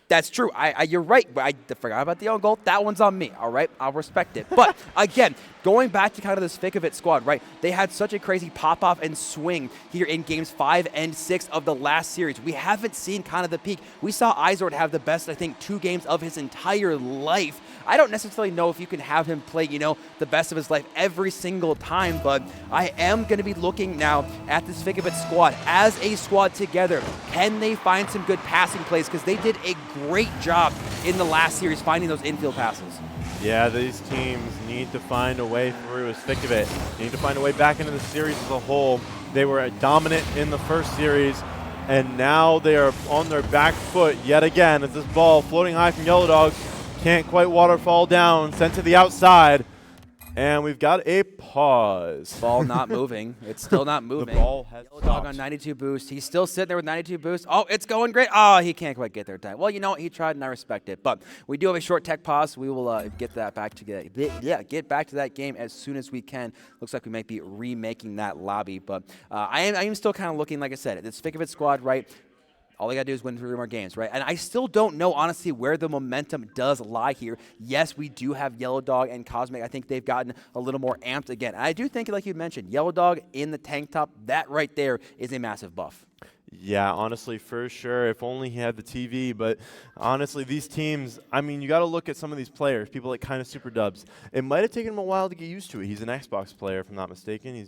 That's true. You're right. I forgot about the own goal. That one's on me. All right, I'll respect it. But again, going back to kind of this Thick of It squad, right? They had such a crazy pop-off and swing here in games 5 and 6 of the last series. We haven't seen kind of the peak. We saw Izord have the best, I think, 2 games of his entire life. I don't necessarily know if you can have him play, the best of his life every single time, but I am going to be looking now at this Thick of It squad as a squad together. Can they find some good passing plays? Because they did a great job in the last series finding those infield passes. Yeah, these teams need to find a way through as Thick of It. They need to find a way back into the series as a whole. They were dominant in the first series, and now they are on their back foot yet again as this ball floating high from Yellow Dog can't quite waterfall down, sent to the outside. And we've got a pause. Ball not moving. It's still not moving. The ball has Yellow Dog on 92 boost. He's still sitting there with 92 boost. Oh, it's going great. Oh, he can't quite get there in time. Well, you know what? He tried, and I respect it. But we do have a short tech pause. We will get back to that game as soon as we can. Looks like we might be remaking that lobby. But I am still kind of looking, like I said, this Thick of It squad, right? All they got to do is win 3 more games, right? And I still don't know, honestly, where the momentum does lie here. Yes, we do have Yellow Dog and Cosmic. I think they've gotten a little more amped again. And I do think, like you mentioned, Yellow Dog in the tank top, that right there is a massive buff. Yeah, honestly, for sure. If only he had the TV. But honestly, these teams, I mean, you got to look at some of these players, people like kind of Super Dubs. It might have taken him a while to get used to it. He's an Xbox player, if I'm not mistaken. He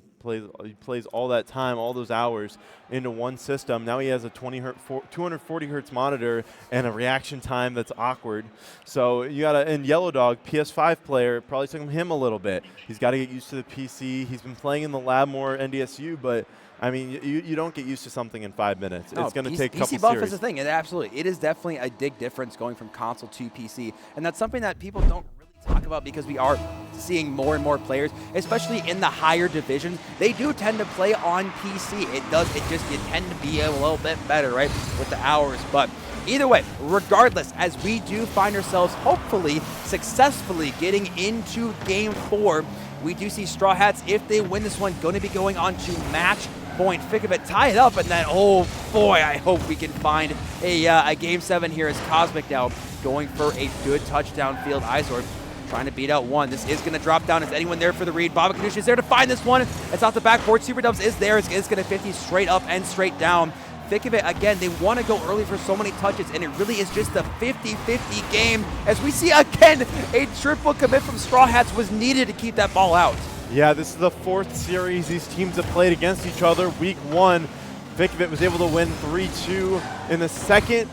plays all that time, all those hours into one system. Now he has a 240 hertz monitor and a reaction time that's awkward. So you got to, and Yellow Dog, PS5 player, probably took him a little bit. He's got to get used to the PC. He's been playing in the lab more NDSU, but I mean, you don't get used to something in 5 minutes. No, it's going to take a couple PC buff series. is the thing. It is definitely a big difference going from console to PC, and that's something that people don't really talk about because we are seeing more and more players, especially in the higher divisions. They do tend to play on PC. You tend to be a little bit better, right, with the hours. But either way, regardless, as we do find ourselves hopefully successfully getting into Game 4, we do see Straw Hats, if they win this one, going to be going on to match point. Thick of It tie it up, and then, oh boy, I hope we can find a Game 7 here as Cosmic now going for a good touchdown field. Izord trying to beat out one. This is going to drop down. Is anyone there for the read? Baba Kanush is there to find this one. It's off the backboard. Super Dubs is there. It's going to 50 straight up and straight down. FICK, again, they want to go early for so many touches, and it really is just a 50-50 game. As we see, again, a triple commit from Straw Hats was needed to keep that ball out. Yeah, this is the 4th series these teams have played against each other. Week 1, FICK was able to win 3-2. In the second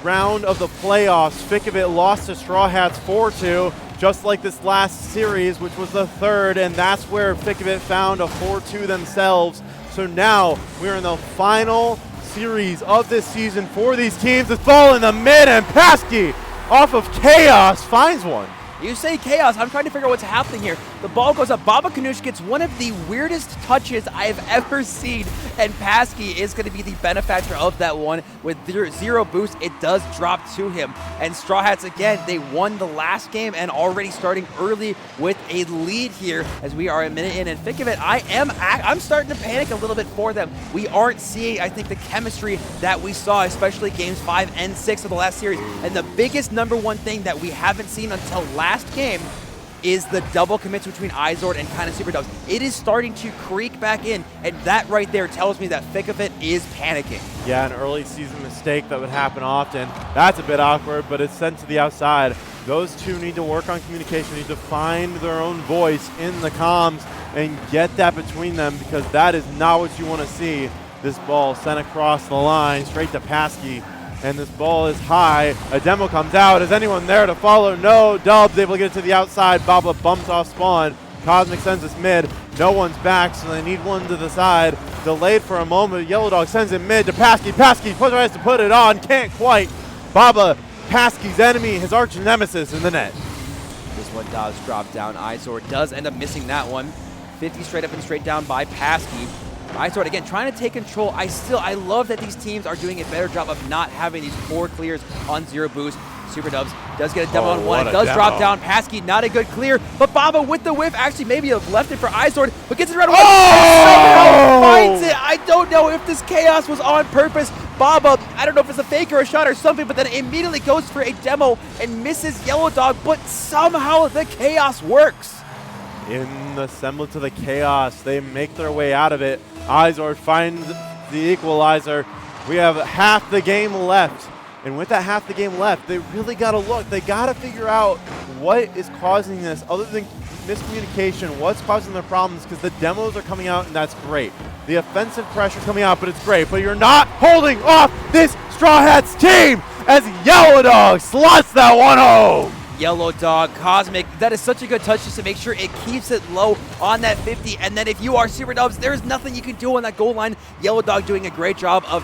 round of the playoffs, FICK lost to Straw Hats 4-2, just like this last series, which was the 3rd, and that's where FICK found a 4-2 themselves. So now we're in the final series of this season for these teams. This ball in the mid, and Paskey off of Chaos finds one. You say Chaos, I'm trying to figure out what's happening here. The ball goes up, Baba Ganoush gets one of the weirdest touches I have ever seen, and Paskey is going to be the benefactor of that one. With 0 boost, it does drop to him. And Straw Hats, again, they won the last game and already starting early with a lead here as we are a minute in. And FICK, I'm starting to panic a little bit for them. We aren't seeing, I think, the chemistry that we saw, especially games 5 and 6 of the last series. And the biggest #1 thing that we haven't seen until last game is the double commits between Izord and kind of Super Dubs. It is starting to creak back in, and that right there tells me that FICK is panicking. Yeah, an early season mistake that would happen often. That's a bit awkward, but it's sent to the outside. Those two need to work on communication, need to find their own voice in the comms and get that between them, because that is not what you want to see. This ball sent across the line, straight to Paskey. And this ball is high. A demo comes out. Is anyone there to follow? No. Dubs able to get it to the outside. Baba bumps off spawn. Cosmic sends this mid. No one's back, so they need one to the side. Delayed for a moment. Yellow Dog sends it mid to Paskey. Paskey tries to put it on. Can't quite. Baba, Paskey's enemy, his arch nemesis in the net. This one does drop down. Izord does end up missing that one. 50 straight up and straight down by Paskey. Izord, again, trying to take control. I love that these teams are doing a better job of not having these 4 clears on 0 boost. Super Dubs does get a demo on 1. It does drop down. Paskey, not a good clear, but Baba with the whiff actually maybe have left it for Izord, but gets it right away and somehow finds it. I don't know if this Chaos was on purpose. Baba, I don't know if it's a fake or a shot or something, but then immediately goes for a demo and misses Yellow Dog, but somehow the Chaos works. In the semblance of the Chaos, they make their way out of it. Izord finds the equalizer. We have half the game left. And with that half the game left, they really got to look. They got to figure out what is causing this other than miscommunication. What's causing their problems? Because the demos are coming out, and that's great. The offensive pressure is coming out, but it's great. But you're not holding off this Straw Hats team as Yellow Dog slots that one home. Yellow Dog, Cosmic, that is such a good touch just to make sure it keeps it low on that 50. And then if you are Super Dubs, there's nothing you can do on that goal line. Yellow Dog doing a great job of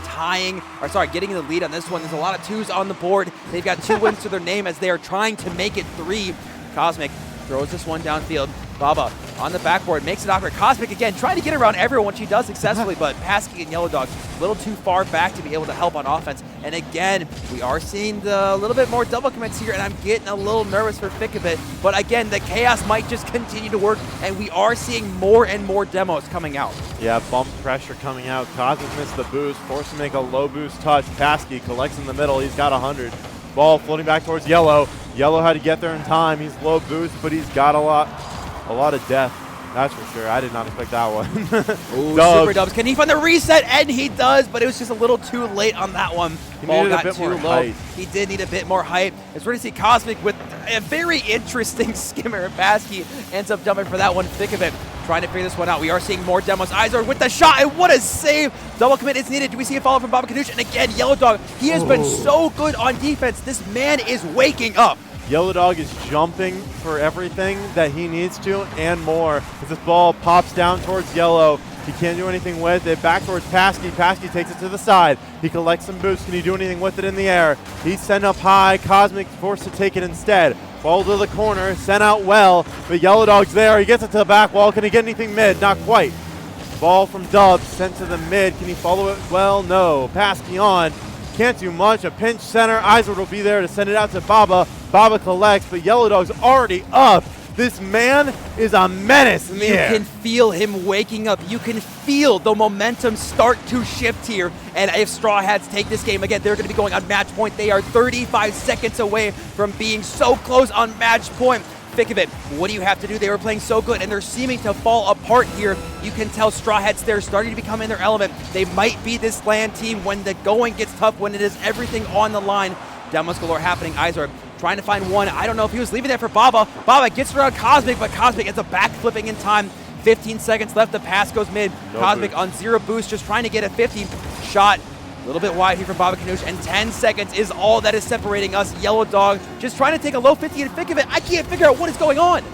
getting the lead on this one. There's a lot of 2s on the board. They've got 2 wins to their name as they are trying to make it 3. Cosmic throws this one downfield. Baba on the backboard makes it awkward. Cosmic again trying to get around everyone, which he does successfully, but Paskey and Yellow Dog a little too far back to be able to help on offense. And again, we are seeing the little bit more double commits here, and I'm getting a little nervous for FICK a bit. But again, the Chaos might just continue to work, and we are seeing more and more demos coming out. Yeah, bump pressure coming out. Cosmic missed the boost, forced to make a low boost touch. Paskey collects in the middle. He's got 100. Ball floating back towards Yellow. Yellow had to get there in time. He's low boost, but he's got a lot of death. That's for sure. I did not expect that one. Ooh, Super Dubs. Can he find the reset? And he does, but it was just a little too late on that one. Ball got too low. He did need a bit more height. As we're going to see Cosmic with a very interesting skimmer. Paskey ends up dumping for that one. FICK trying to figure this one out. We are seeing more demos. Izord with the shot, and what a save. Double commit is needed. Do we see a follow from Baba Ganoush? And again, Yellow Dog, he has been so good on defense. This man is waking up. Yellow Dog is jumping for everything that he needs to and more. As this ball pops down towards Yellow, he can't do anything with it. Back towards Paskey. Paskey takes it to the side. He collects some boosts. Can he do anything with it in the air? He's sent up high. Cosmic forced to take it instead. Ball to the corner, sent out well, but Yellow Dog's there. He gets it to the back wall. Can he get anything mid? Not quite. Ball from Dubs sent to the mid. Can he follow it? Well, no. Paskey on. Can't do much. A pinch center. Izord will be there to send it out to Baba. Baba collects, but Yellow Dog's already up. This man is a menace in the air. You can feel him waking up. You can feel the momentum start to shift here. And if Straw Hats take this game, again, they're going to be going on match point. They are 35 seconds away from being so close on match point. FICK, what do you have to do? They were playing so good, and they're seeming to fall apart here. You can tell Straw Hats there starting to become in their element. They might be this LAN team when the going gets tough, when it is everything on the line. Demos galore happening. Izor trying to find one. I don't know if he was leaving that for Baba. Baba gets around Cosmic, but Cosmic ends up backflipping in time. 15 seconds left. The pass goes mid. No Cosmic boost. on 0 boost, just trying to get a 50 shot. A little bit wide here from Baba Kanoosh, and 10 seconds is all that is separating us. Yellow Dog just trying to take a low 50 and FICK. I can't figure out what is going on.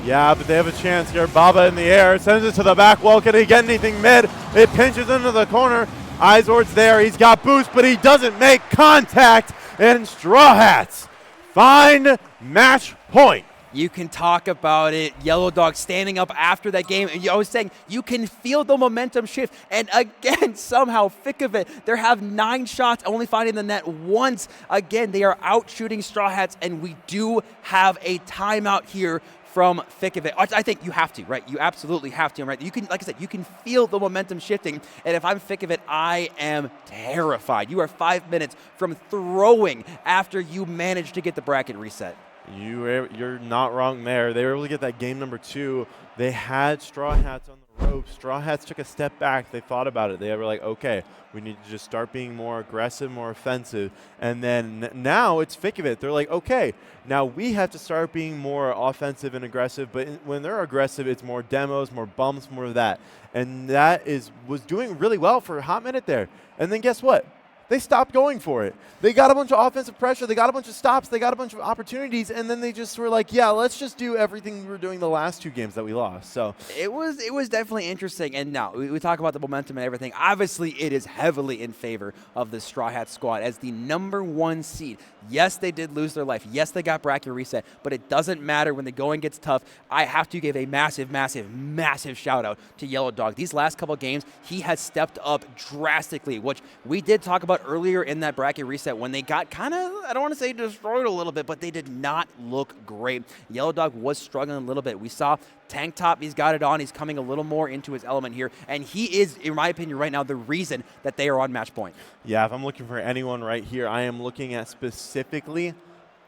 Yeah, but they have a chance here. Baba in the air, sends it to the back wall. Can he get anything mid? It pinches into the corner. Izord's there. He's got boost, but he doesn't make contact. And Straw Hats find match point. You can talk about it. Yellow Dog standing up after that game. And I was saying, you can feel the momentum shift. And again, somehow, FICK, they have 9 shots, only finding the net once. Again, they are out shooting Straw Hats, and we do have a timeout here from FICK. I think you have to, right? You absolutely have to, right? You can, like I said, you can feel the momentum shifting. And if I'm FICK, I am terrified. You are 5 minutes from throwing after you manage to get the bracket reset. You're not wrong there. They were able to get that game number 2. They had Straw Hats on the ropes. Straw Hats took a step back. They thought about it. They were like, okay, we need to just start being more aggressive, more offensive. And then now it's FICK. They're like, okay, now we have to start being more offensive and aggressive. But when they're aggressive, it's more demos, more bumps, more of that. And that was doing really well for a hot minute there. And then guess what? They stopped going for it. They got a bunch of offensive pressure. They got a bunch of stops. They got a bunch of opportunities. And then they just were like, yeah, let's just do everything we were doing the last 2 games that we lost. So it was definitely interesting. And now we talk about the momentum and everything. Obviously, it is heavily in favor of the Straw Hat squad as the #1 seed. Yes, they did lose their life. Yes, they got bracket reset. But it doesn't matter when the going gets tough. I have to give a massive, massive, massive shout out to Yellow Dog. These last couple games, he has stepped up drastically, which we did talk about earlier in that bracket reset when they got kind of, I don't want to say destroyed a little bit, but they did not look great. Yellow Dog was struggling a little bit. We saw Tank Top, he's got it on. He's coming a little more into his element here. And he is, in my opinion right now, the reason that they are on match point. yeah, if I'm looking for anyone right here, I am looking at specifically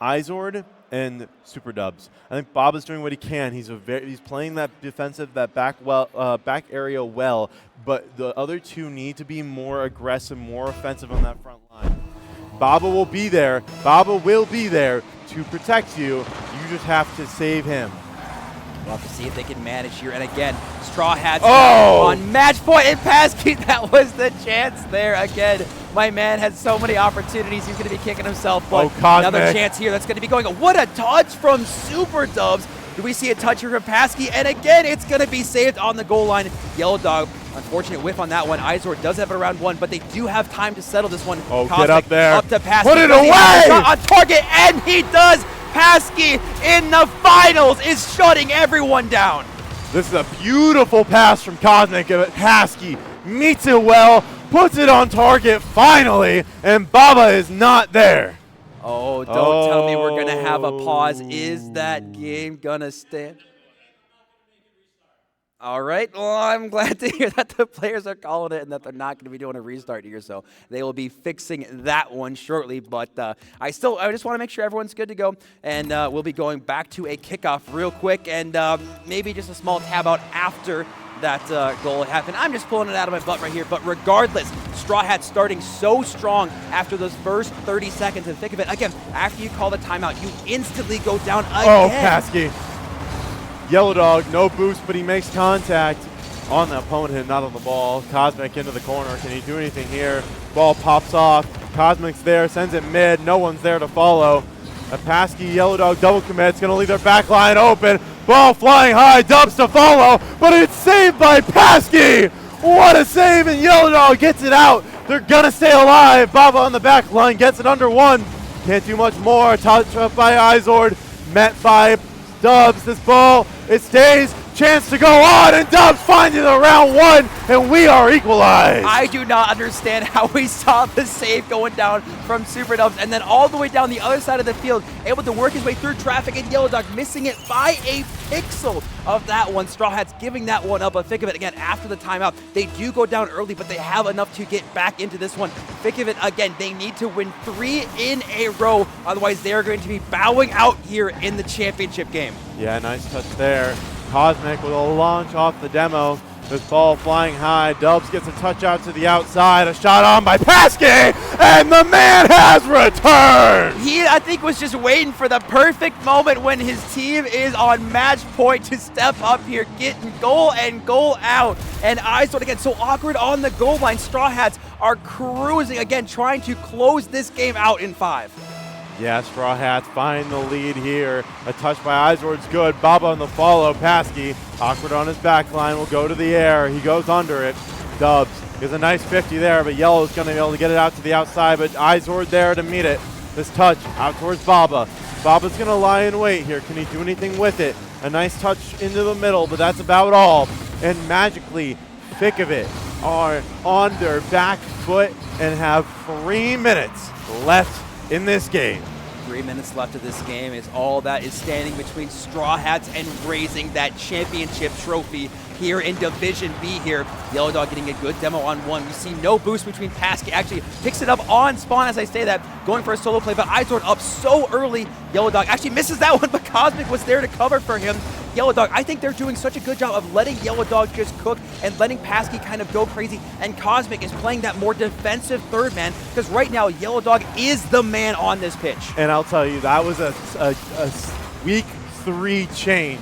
Izord and Super Dubs. I think Bob is doing what he can. He's playing that defensive, that back area well, but the other 2 need to be more aggressive, more offensive on that front line. Baba will be there. Baba will be there to protect you. You just have to save him. We'll have to see if they can manage here. And again, Straw Hats on match point. And Pasky, that was the chance there again. My man had so many opportunities. He's going to be kicking himself. But another chance here that's going to be going. What a touch from Super Dubs. Do we see a touch here from Pasky? And again, it's going to be saved on the goal line. Yellow Dog, unfortunate whiff on that one. Izor does have it around 1, but they do have time to settle this one. Oh, Cosmic get up there. Up to Pasky. Put it away! On target, and he does. Pasky in the finals is shutting everyone down. This is a beautiful pass from Cosmic. Pasky meets it well, puts it on target finally, and Baba is not there. Oh, don't tell me we're going to have a pause. Is that game going to stand? All right. Well, I'm glad to hear that the players are calling it and that they're not going to be doing a restart here. So they will be fixing that one shortly. But I just want to make sure everyone's good to go. And we'll be going back to a kickoff real quick and maybe just a small tab out after that goal happened. I'm just pulling it out of my butt right here. But regardless, Straw Hat starting so strong after those first 30 seconds. And think of it, again, after you call the timeout, you instantly go down again. Oh, Pasky. Yellow Dog, no boost, but he makes contact on the opponent, not on the ball. Cosmic into the corner. Can he do anything here? Ball pops off. Cosmic's there, sends it mid. No one's there to follow. A Pasky Yellow Dog double commit's going to leave their back line open. Ball flying high, Dubs to follow, but it's saved by Pasky. What a save, and Yellow Dog gets it out. They're going to stay alive. Baba on the back line gets it under 1. Can't do much more. Touch up by Izord, met by Dubs. This ball, it stays. chance to go on, and Dubs finds the round one, and we are equalized. I do not understand how we saw the save going down from Super Dubs and then all the way down the other side of the field, able to work his way through traffic, and Yellow Dog missing it by a pixel of that one. Straw Hats giving that one up. But Fick of It, again, after the timeout, they do go down early, but they have enough to get back into this one. Fick of It, again, they need to win 3 in a row, otherwise they are going to be bowing out here in the championship game. Yeah, nice touch there. Cosmic with a launch off the demo. This ball flying high. Dubs gets a touch out to the outside. A shot on by Paskey, and the man has returned. He, I think, was just waiting for the perfect moment when his team is on match point to step up here, getting goal and goal out. And Eyesort again, so awkward on the goal line. Straw Hats are cruising again, trying to close this game out in 5. Yeah, Straw Hats find the lead here. A touch by Izord's good. Baba on the follow. Paskey, awkward on his back line, will go to the air. He goes under it. Dubs is a nice 50 there, but Yellow's going to be able to get it out to the outside, but Izord there to meet it. This touch out towards Baba. Baba's going to lie in wait here. Can he do anything with it? A nice touch into the middle, but that's about all. And magically, Fick of It are on their back foot and have 3 minutes left in this game. 3 minutes left of this game is all that is standing between Straw Hats and raising that championship trophy here in Division B here. Yellow Dog getting a good demo on one. We see no boost between Paskey. Actually picks it up on spawn as I say that, going for a solo play, but Izord up so early. Yellow Dog actually misses that one, but Cosmic was there to cover for him. Yellow Dog, I think they're doing such a good job of letting Yellow Dog just cook and letting Paskey kind of go crazy, and Cosmic is playing that more defensive third man, because right now Yellow Dog is the man on this pitch. And I'll tell you, that was a week 3 change.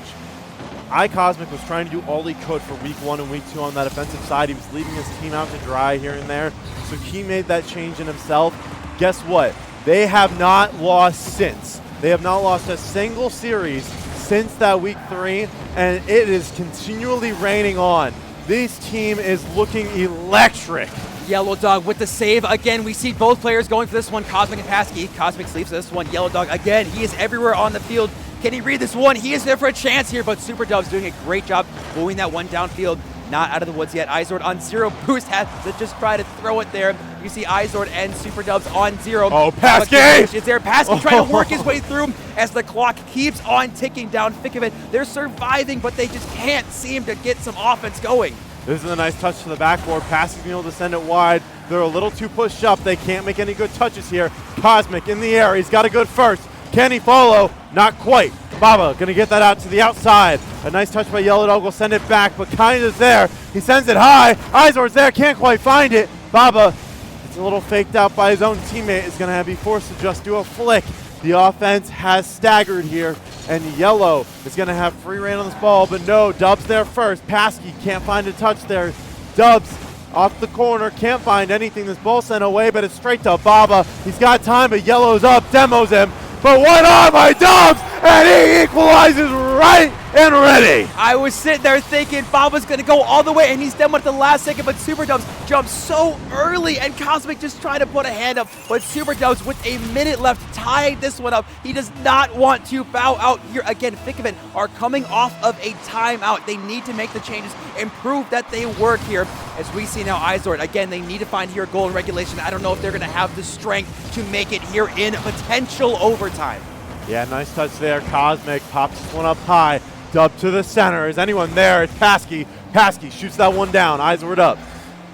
Cosmic was trying to do all he could for week 1 and week 2 on that offensive side. He was leaving his team out to dry here and there, so he made that change in himself. Guess what? They have not lost since. They have not lost a single series since that week 3, and it is continually raining on. This team is looking electric. Yellow Dog with the save. Again, we see both players going for this one, Cosmic and Paskey. Cosmic sleeps this one. Yellow Dog, again, he is everywhere on the field. Can he read this one? He is there for a chance here, but Super Dub's doing a great job moving that one downfield. Not out of the woods yet. Izord on 0 boost, has to just try to throw it there. You see Izord and Super Dubs on 0. Oh, Paskey! Is there Paskey trying to work his way through as the clock keeps on ticking down. Fick of It, they're surviving, but they just can't seem to get some offense going. This is a nice touch to the backboard. Paskey's being able to send it wide. They're a little too pushed up. They can't make any good touches here. Cosmic in the air. He's got a good first. Can he follow? Not quite. Baba gonna get that out to the outside. A nice touch by Yellow Dog will send it back, but Kinda's there. He sends it high. Izord's there, can't quite find it. Baba, it's a little faked out by his own teammate, is gonna be forced to just do a flick. The offense has staggered here, and Yellow is gonna have free reign on this ball, but no, Dubs there first. Paskey can't find a touch there. Dubs off the corner, can't find anything. This ball sent away, but it's straight to Baba. He's got time, but Yellow's up, demos him. But one on by Dubs, and he equalizes right and ready. I was sitting there thinking Baba's going to go all the way, and he's done at the last second, but Super Dubs jumps so early, and Cosmic just trying to put a hand up, but Super Dubs with a minute left tied this one up. He does not want to bow out here. Again, Fick of It are coming off of a timeout. They need to make the changes and prove that they work here. As we see now, Izord, again, they need to find here a goal in regulation. I don't know if they're going to have the strength to make it here in potential overtime. Yeah, nice touch there. Cosmic pops this one up high. Dub to the center. Is anyone there? It's Paskey. Paskey shoots that one down. Izord up.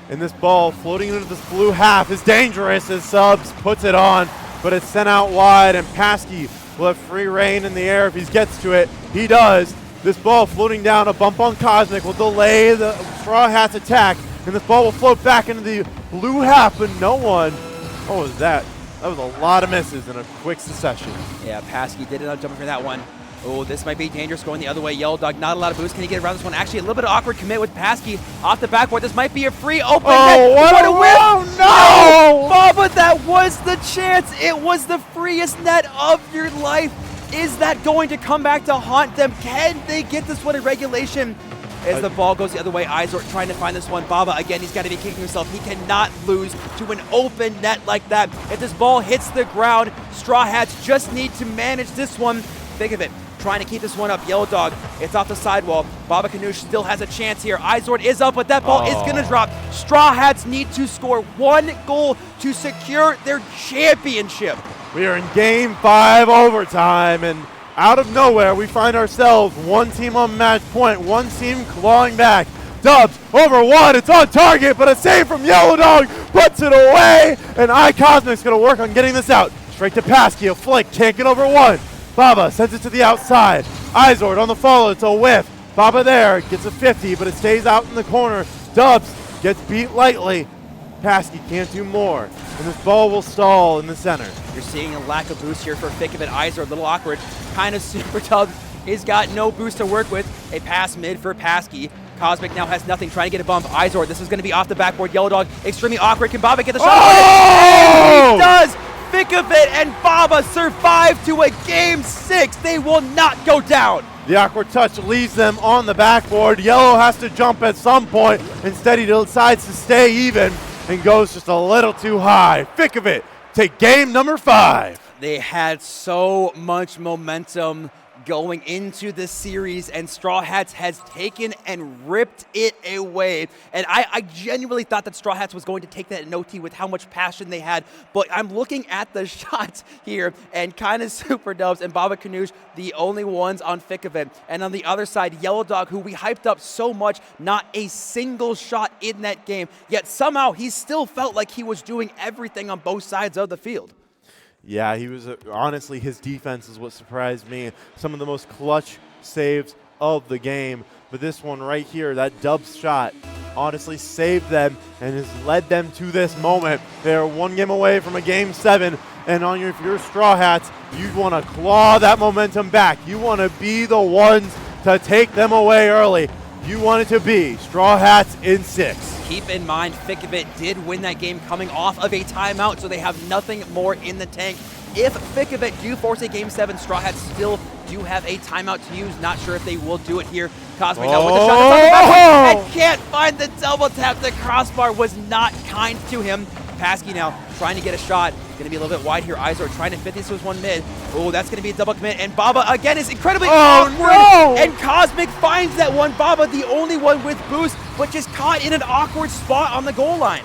And this ball floating into this blue half is dangerous as Subs puts it on, but it's sent out wide, and Paskey will have free reign in the air if he gets to it. He does. This ball floating down, a bump on Cosmic will delay the Straw Hats attack, and this ball will float back into the blue half, but no one. What was that? That was a lot of misses in a quick succession. Yeah, Paskey did end up jumping for that one. Oh, this might be dangerous going the other way. Yellow Dog, not a lot of boost. Can he get around this one? Actually, a little bit of awkward commit with Paskey off the backboard. This might be a free open net. What a whiff! no! Baba, that was the chance. It was the freest net of your life. Is that going to come back to haunt them? Can they get this one in regulation? As the ball goes the other way, Izord trying to find this one. Baba, again, he's got to be kicking himself. He cannot lose to an open net like that. If this ball hits the ground, Straw Hats just need to manage this one. Think of it. trying to keep this one up. Yellow Dog, it's off the sidewall. Baba Ganoush still has a chance here. Izord is up, but that ball is going to drop. Straw Hats need to score 1 goal to secure their championship. We are in Game 5 overtime, and out of nowhere, we find ourselves one team on match point, one team clawing back. Dubs over 1, it's on target, but a save from Yellow Dog puts it away, and iCosmic's going to work on getting this out. Straight to Paskey, a flick, can't get over 1. Baba sends it to the outside. Izord on the follow, it's a whiff. Baba there, gets a 50, but it stays out in the corner. Dubs gets beat lightly. Paskey can't do more, and this ball will stall in the center. You're seeing a lack of boost here for FICK of it. Izord, a little awkward. Kind of super Dubs. He's got no boost to work with. A pass mid for Paskey. Cosmic now has nothing, trying to get a bump. Izord, this is going to be off the backboard. Yellow Dog, extremely awkward. Can Baba get the shot? Oh! And he does! FICK of it and Baba survive to a Game 6. They will not go down. The awkward touch leaves them on the backboard. Yellow has to jump at some point. Instead, he decides to stay even and goes just a little too high. FICK of it take game number 5. They had so much momentum going into this series, and Straw Hats has taken and ripped it away. And I genuinely thought that Straw Hats was going to take that in OT with how much passion they had, but I'm looking at the shots here, and kind of Super Dubs and Baba Ganoush, the only ones on FICK of it. And on the other side, Yellow Dog, who we hyped up so much, not a single shot in that game, yet somehow he still felt like he was doing everything on both sides of the field. Yeah, he was, honestly, his defense is what surprised me. Some of the most clutch saves of the game. But this one right here, that Dubs shot, honestly saved them and has led them to this moment. They're 1 game away from a Game 7. And if you're Straw Hats, you want to claw that momentum back. You want to be the ones to take them away early. You want it to be Straw Hats in 6. Keep in mind, FICK of it did win that game coming off of a timeout, so they have nothing more in the tank. If FICK of it do force a Game 7, Straw Hats still do have a timeout to use. Not sure if they will do it here. Cosmic now with the shot that's on the back and can't find the double tap. The crossbar was not kind to him. Paskey now trying to get a shot. Going to be a little bit wide here. Izord trying to fit this with 1 mid. Oh, that's going to be a double commit. And Baba again is incredibly awkward. No! And Cosmic finds that one. Baba, the only one with boost, but just caught in an awkward spot on the goal line.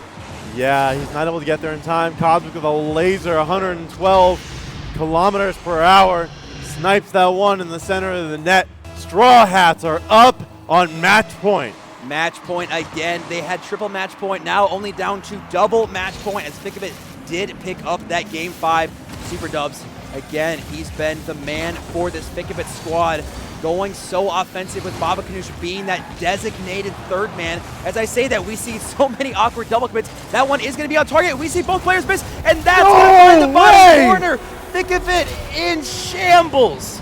Yeah, he's not able to get there in time. Cosmic with a laser, 112 kilometers per hour. Snipes that one in the center of the net. Straw Hats are up on match point. Match point again. They had triple match point, now only down to double match point as FICK of it did pick up that Game 5. Super Dubs, again, he's been the man for this FICK of it squad, going so offensive with Baba Ganoush being that designated third man. As I say that, we see so many awkward double commits. That one is going to be on target. We see both players miss, and that's going to find the bottom corner. FICK of it in shambles.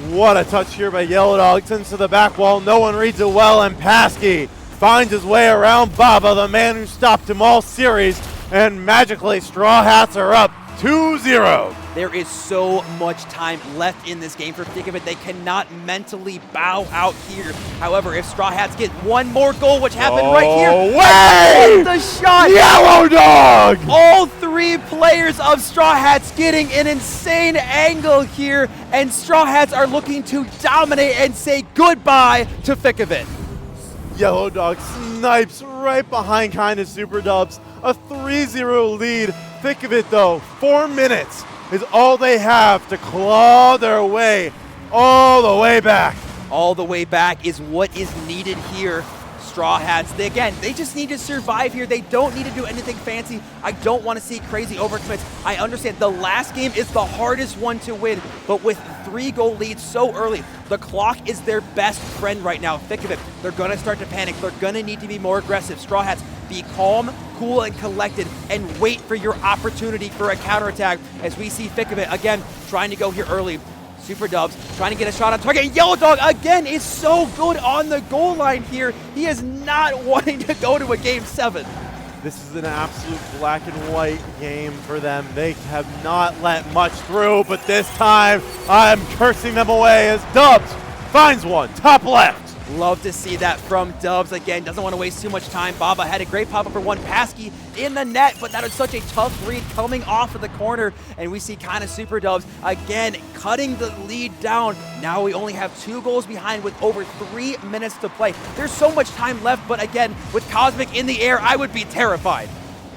What a touch here by Yellow Dog. Sends to the back wall. No one reads it well, and Paskey finds his way around Baba, the man who stopped him all series, and magically Straw Hats are up 2-0. There is so much time left in this game for FICK of it. They cannot mentally bow out here. However, if Straw Hats get 1 more goal, which happened right here, way! the shot. Yellow Dog! All 3 players of Straw Hats getting an insane angle here, and Straw Hats are looking to dominate and say goodbye to FICK of it. Yellow Dog snipes right behind Kinda Super Dubs. A 3-0 lead. FICK of it though, 4 minutes is all they have to claw their way all the way back. All the way back is what is needed here. Straw Hats, they just need to survive here. They don't need to do anything fancy. I don't want to see crazy overcommits. I understand the last game is the hardest one to win, but with 3-goal leads so early, the clock is their best friend right now. FICK of it, they're going to start to panic. They're going to need to be more aggressive. Straw Hats, be calm, cool, and collected, and wait for your opportunity for a counterattack as we see FICK of it, again, trying to go here early. Super Dubs trying to get a shot on target. And Yellow Dog, again, is so good on the goal line here. He is not wanting to go to a Game 7. This is an absolute black and white game for them. They have not let much through, but this time I'm cursing them away as Dubs finds one, top left. Love to see that from Dubs. Again, doesn't want to waste too much time. Baba had a great pop-up for one. Pasky in the net, but that was such a tough read coming off of the corner. And we see kind of Super Dubs, again, cutting the lead down. Now we only have 2 goals behind with over 3 minutes to play. There's so much time left, but again, with Cosmic in the air, I would be terrified.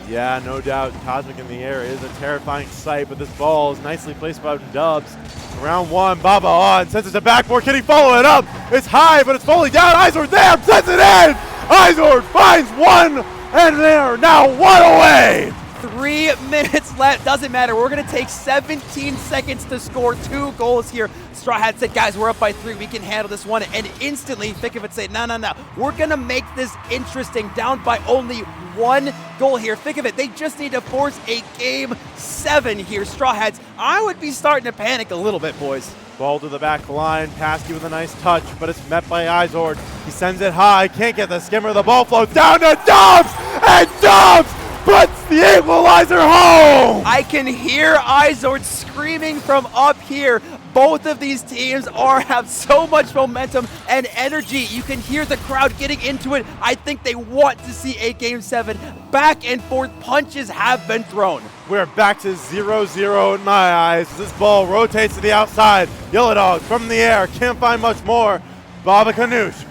Yeah, no doubt. Cosmic in the air is a terrifying sight, but this ball is nicely placed by Dubs. Round 1, Baba on, sends it to backboard. Can he follow it up? It's high, but it's falling down. Izord there, sends it in! Izord finds one, and they are now 1 away! 3 minutes left, doesn't matter. We're gonna take 17 seconds to score 2 goals here. Straw Hat said, guys, we're up by 3, we can handle this one. And instantly, FICK would say, no, we're gonna make this interesting, down by only 1 goal here. Think of it, they just need to force a game 7 here. Straw Hats, I would be starting to panic a little bit, boys. Ball to the back line, Pasky with a nice touch, but it's met by Izord. He sends it high, can't get the skimmer, the ball floats down to Dubs, and Dubs puts the equalizer home! I can hear Izord screaming from up here. Both of these teams have so much momentum and energy. You can hear the crowd getting into it. I think they want to see a Game 7. Back and forth punches have been thrown. We're back to 0-0 in my eyes. This ball rotates to the outside. Yellow Dog from the air, can't find much more. Baba Kanoush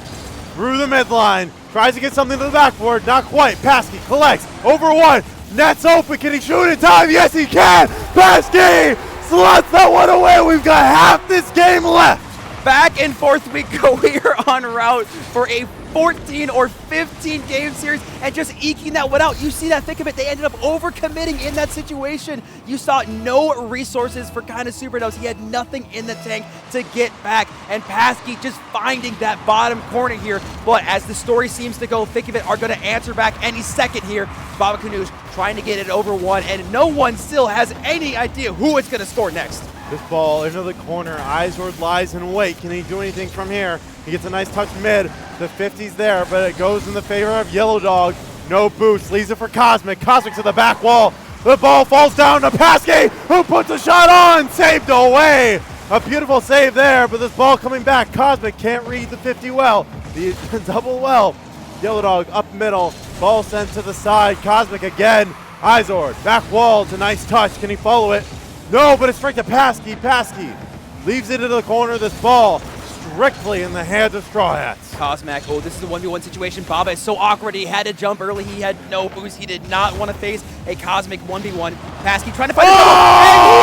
through the midline, tries to get something to the backboard, not quite. Pasky collects, over 1, net's open, can he shoot in time? Yes he can! Pasky slots that one away, we've got half this game left! Back and forth we go. We are on route for a 14 or 15 game series and just eking that one out. You see that, think of it, they ended up overcommitting in that situation. You saw no resources for kind of Super Dubs. He had nothing in the tank to get back, and Pasky just finding that bottom corner here. But as the story seems to go, think of it, are going to answer back any second here. Baba Kanoush trying to get it over 1, and no one still has any idea who is going to score next. This ball into the corner, Izord lies in wait. Can he do anything from here? He gets a nice touch mid. The 50's there, but it goes in the favor of Yellow Dog. No boost, leaves it for Cosmic. Cosmic to the back wall. The ball falls down to Pasky, who puts a shot on, saved away. A beautiful save there, but this ball coming back. Cosmic can't read the 50 well. The double well. Yellow Dog up middle, ball sent to the side. Cosmic again. Izord, back wall, it's a nice touch. Can he follow it? No, but it's straight to Pasky. Pasky leaves it into the corner. This ball strictly in the hands of Straw Hats. Cosmac, oh, this is a 1v1 situation. Baba is so awkward. He had to jump early. He had no boost. He did not want to face a Cosmic 1v1. Pasky trying to find a double,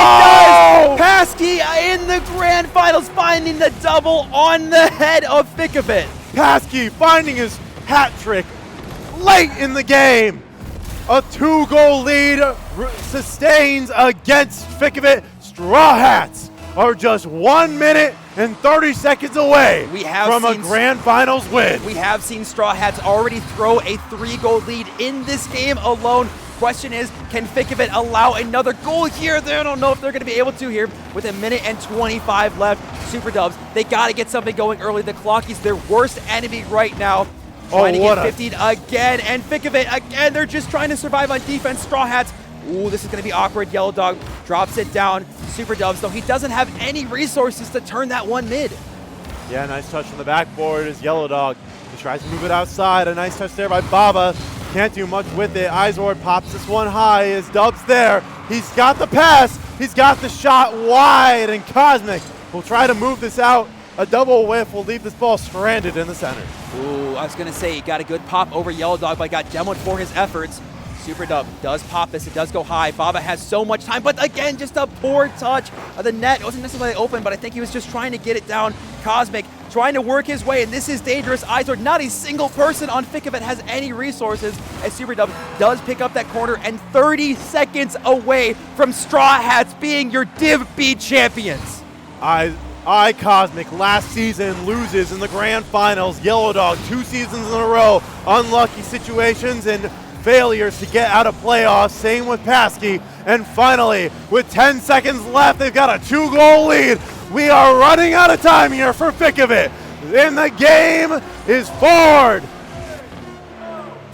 and he does! Pasky in the grand finals finding the double on the head of FICK of it. Pasky finding his hat trick late in the game. A 2-goal lead sustains against FICK of it. Straw Hats are just 1 minute and 30 seconds away from a grand finals win. We have seen Straw Hats already throw a 3-goal lead in this game alone. Question is, can FICK of it allow another goal here? I don't know if they're going to be able to here with 1 minute and 25 left. Super Dubs, they got to get something going early. The clock is their worst enemy right now. Trying to get 15 again, and FICK of it again. They're just trying to survive on defense. Straw Hats, ooh, this is going to be awkward. Yellow Dog drops it down. Super Dubs, though, he doesn't have any resources to turn that one mid. Yeah, nice touch from the backboard is Yellow Dog. He tries to move it outside. A nice touch there by Baba. Can't do much with it. Izord pops this one high. Is Dubs there? He's got the pass. He's got the shot wide, and Cosmic will try to move this out. A double whiff will leave this ball stranded in the center. Ooh, I was going to say, he got a good pop over Yellow Dog, but got demoed for his efforts. Super Dub does pop this. It does go high. Baba has so much time, but again, just a poor touch of the net. It wasn't necessarily open, but I think he was just trying to get it down. Cosmic trying to work his way, and this is dangerous. Izord, not a single person on FICK of it has any resources, as Super Dub does pick up that corner, and 30 seconds away from Straw Hats being your Div B champions. Cosmic last season loses in the grand finals. Yellow Dog 2 seasons in a row. Unlucky situations and failures to get out of playoffs. Same with Pasky. And finally, with 10 seconds left, they've got a 2-goal lead. We are running out of time here for FICK of it. And the game is forward.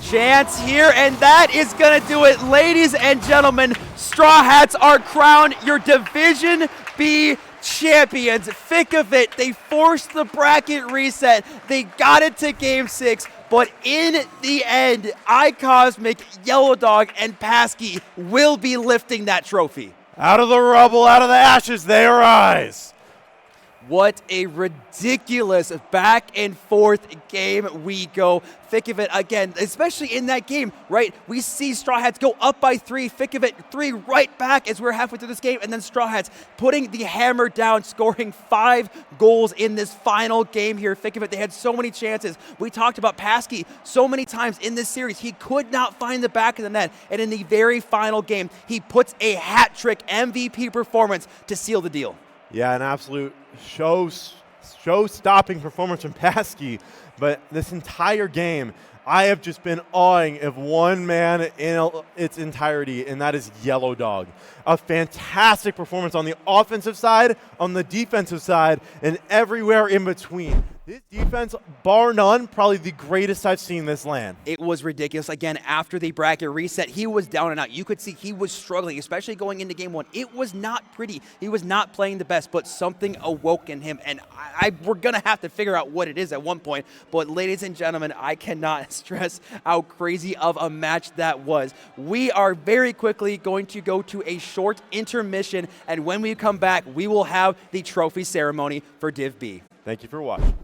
Chance here, and that is going to do it. Ladies and gentlemen, Straw Hats are crowned your Division B champions, FICK of it. They forced the bracket reset. They got it to Game 6. But in the end, iCosmic, Yellow Dog, and Pasky will be lifting that trophy. Out of the rubble, out of the ashes, they arise. What a ridiculous back and forth game we go. FICK of it again, especially in that game, right? We see Straw Hats go up by 3, FICK of it 3 right back as we're halfway through this game, and then Straw Hats putting the hammer down, scoring 5 goals in this final game here. FICK of it, they had so many chances. We talked about Pasky so many times in this series. He could not find the back of the net, and in the very final game, he puts a hat trick MVP performance to seal the deal. Yeah, an absolute show-stopping performance from Pasky. But this entire game, I have just been awing of one man in its entirety, and that is Yellow Dog. A fantastic performance on the offensive side, on the defensive side, and everywhere in between. This defense, bar none, probably the greatest I've seen this LAN. It was ridiculous. Again, after the bracket reset, he was down and out. You could see he was struggling, especially going into game 1. It was not pretty. He was not playing the best, but something awoke in him, and we're going to have to figure out what it is at one point. But ladies and gentlemen, I cannot stress how crazy of a match that was. We are very quickly going to go to a short intermission, and when we come back, we will have the trophy ceremony for Div B. Thank you for watching.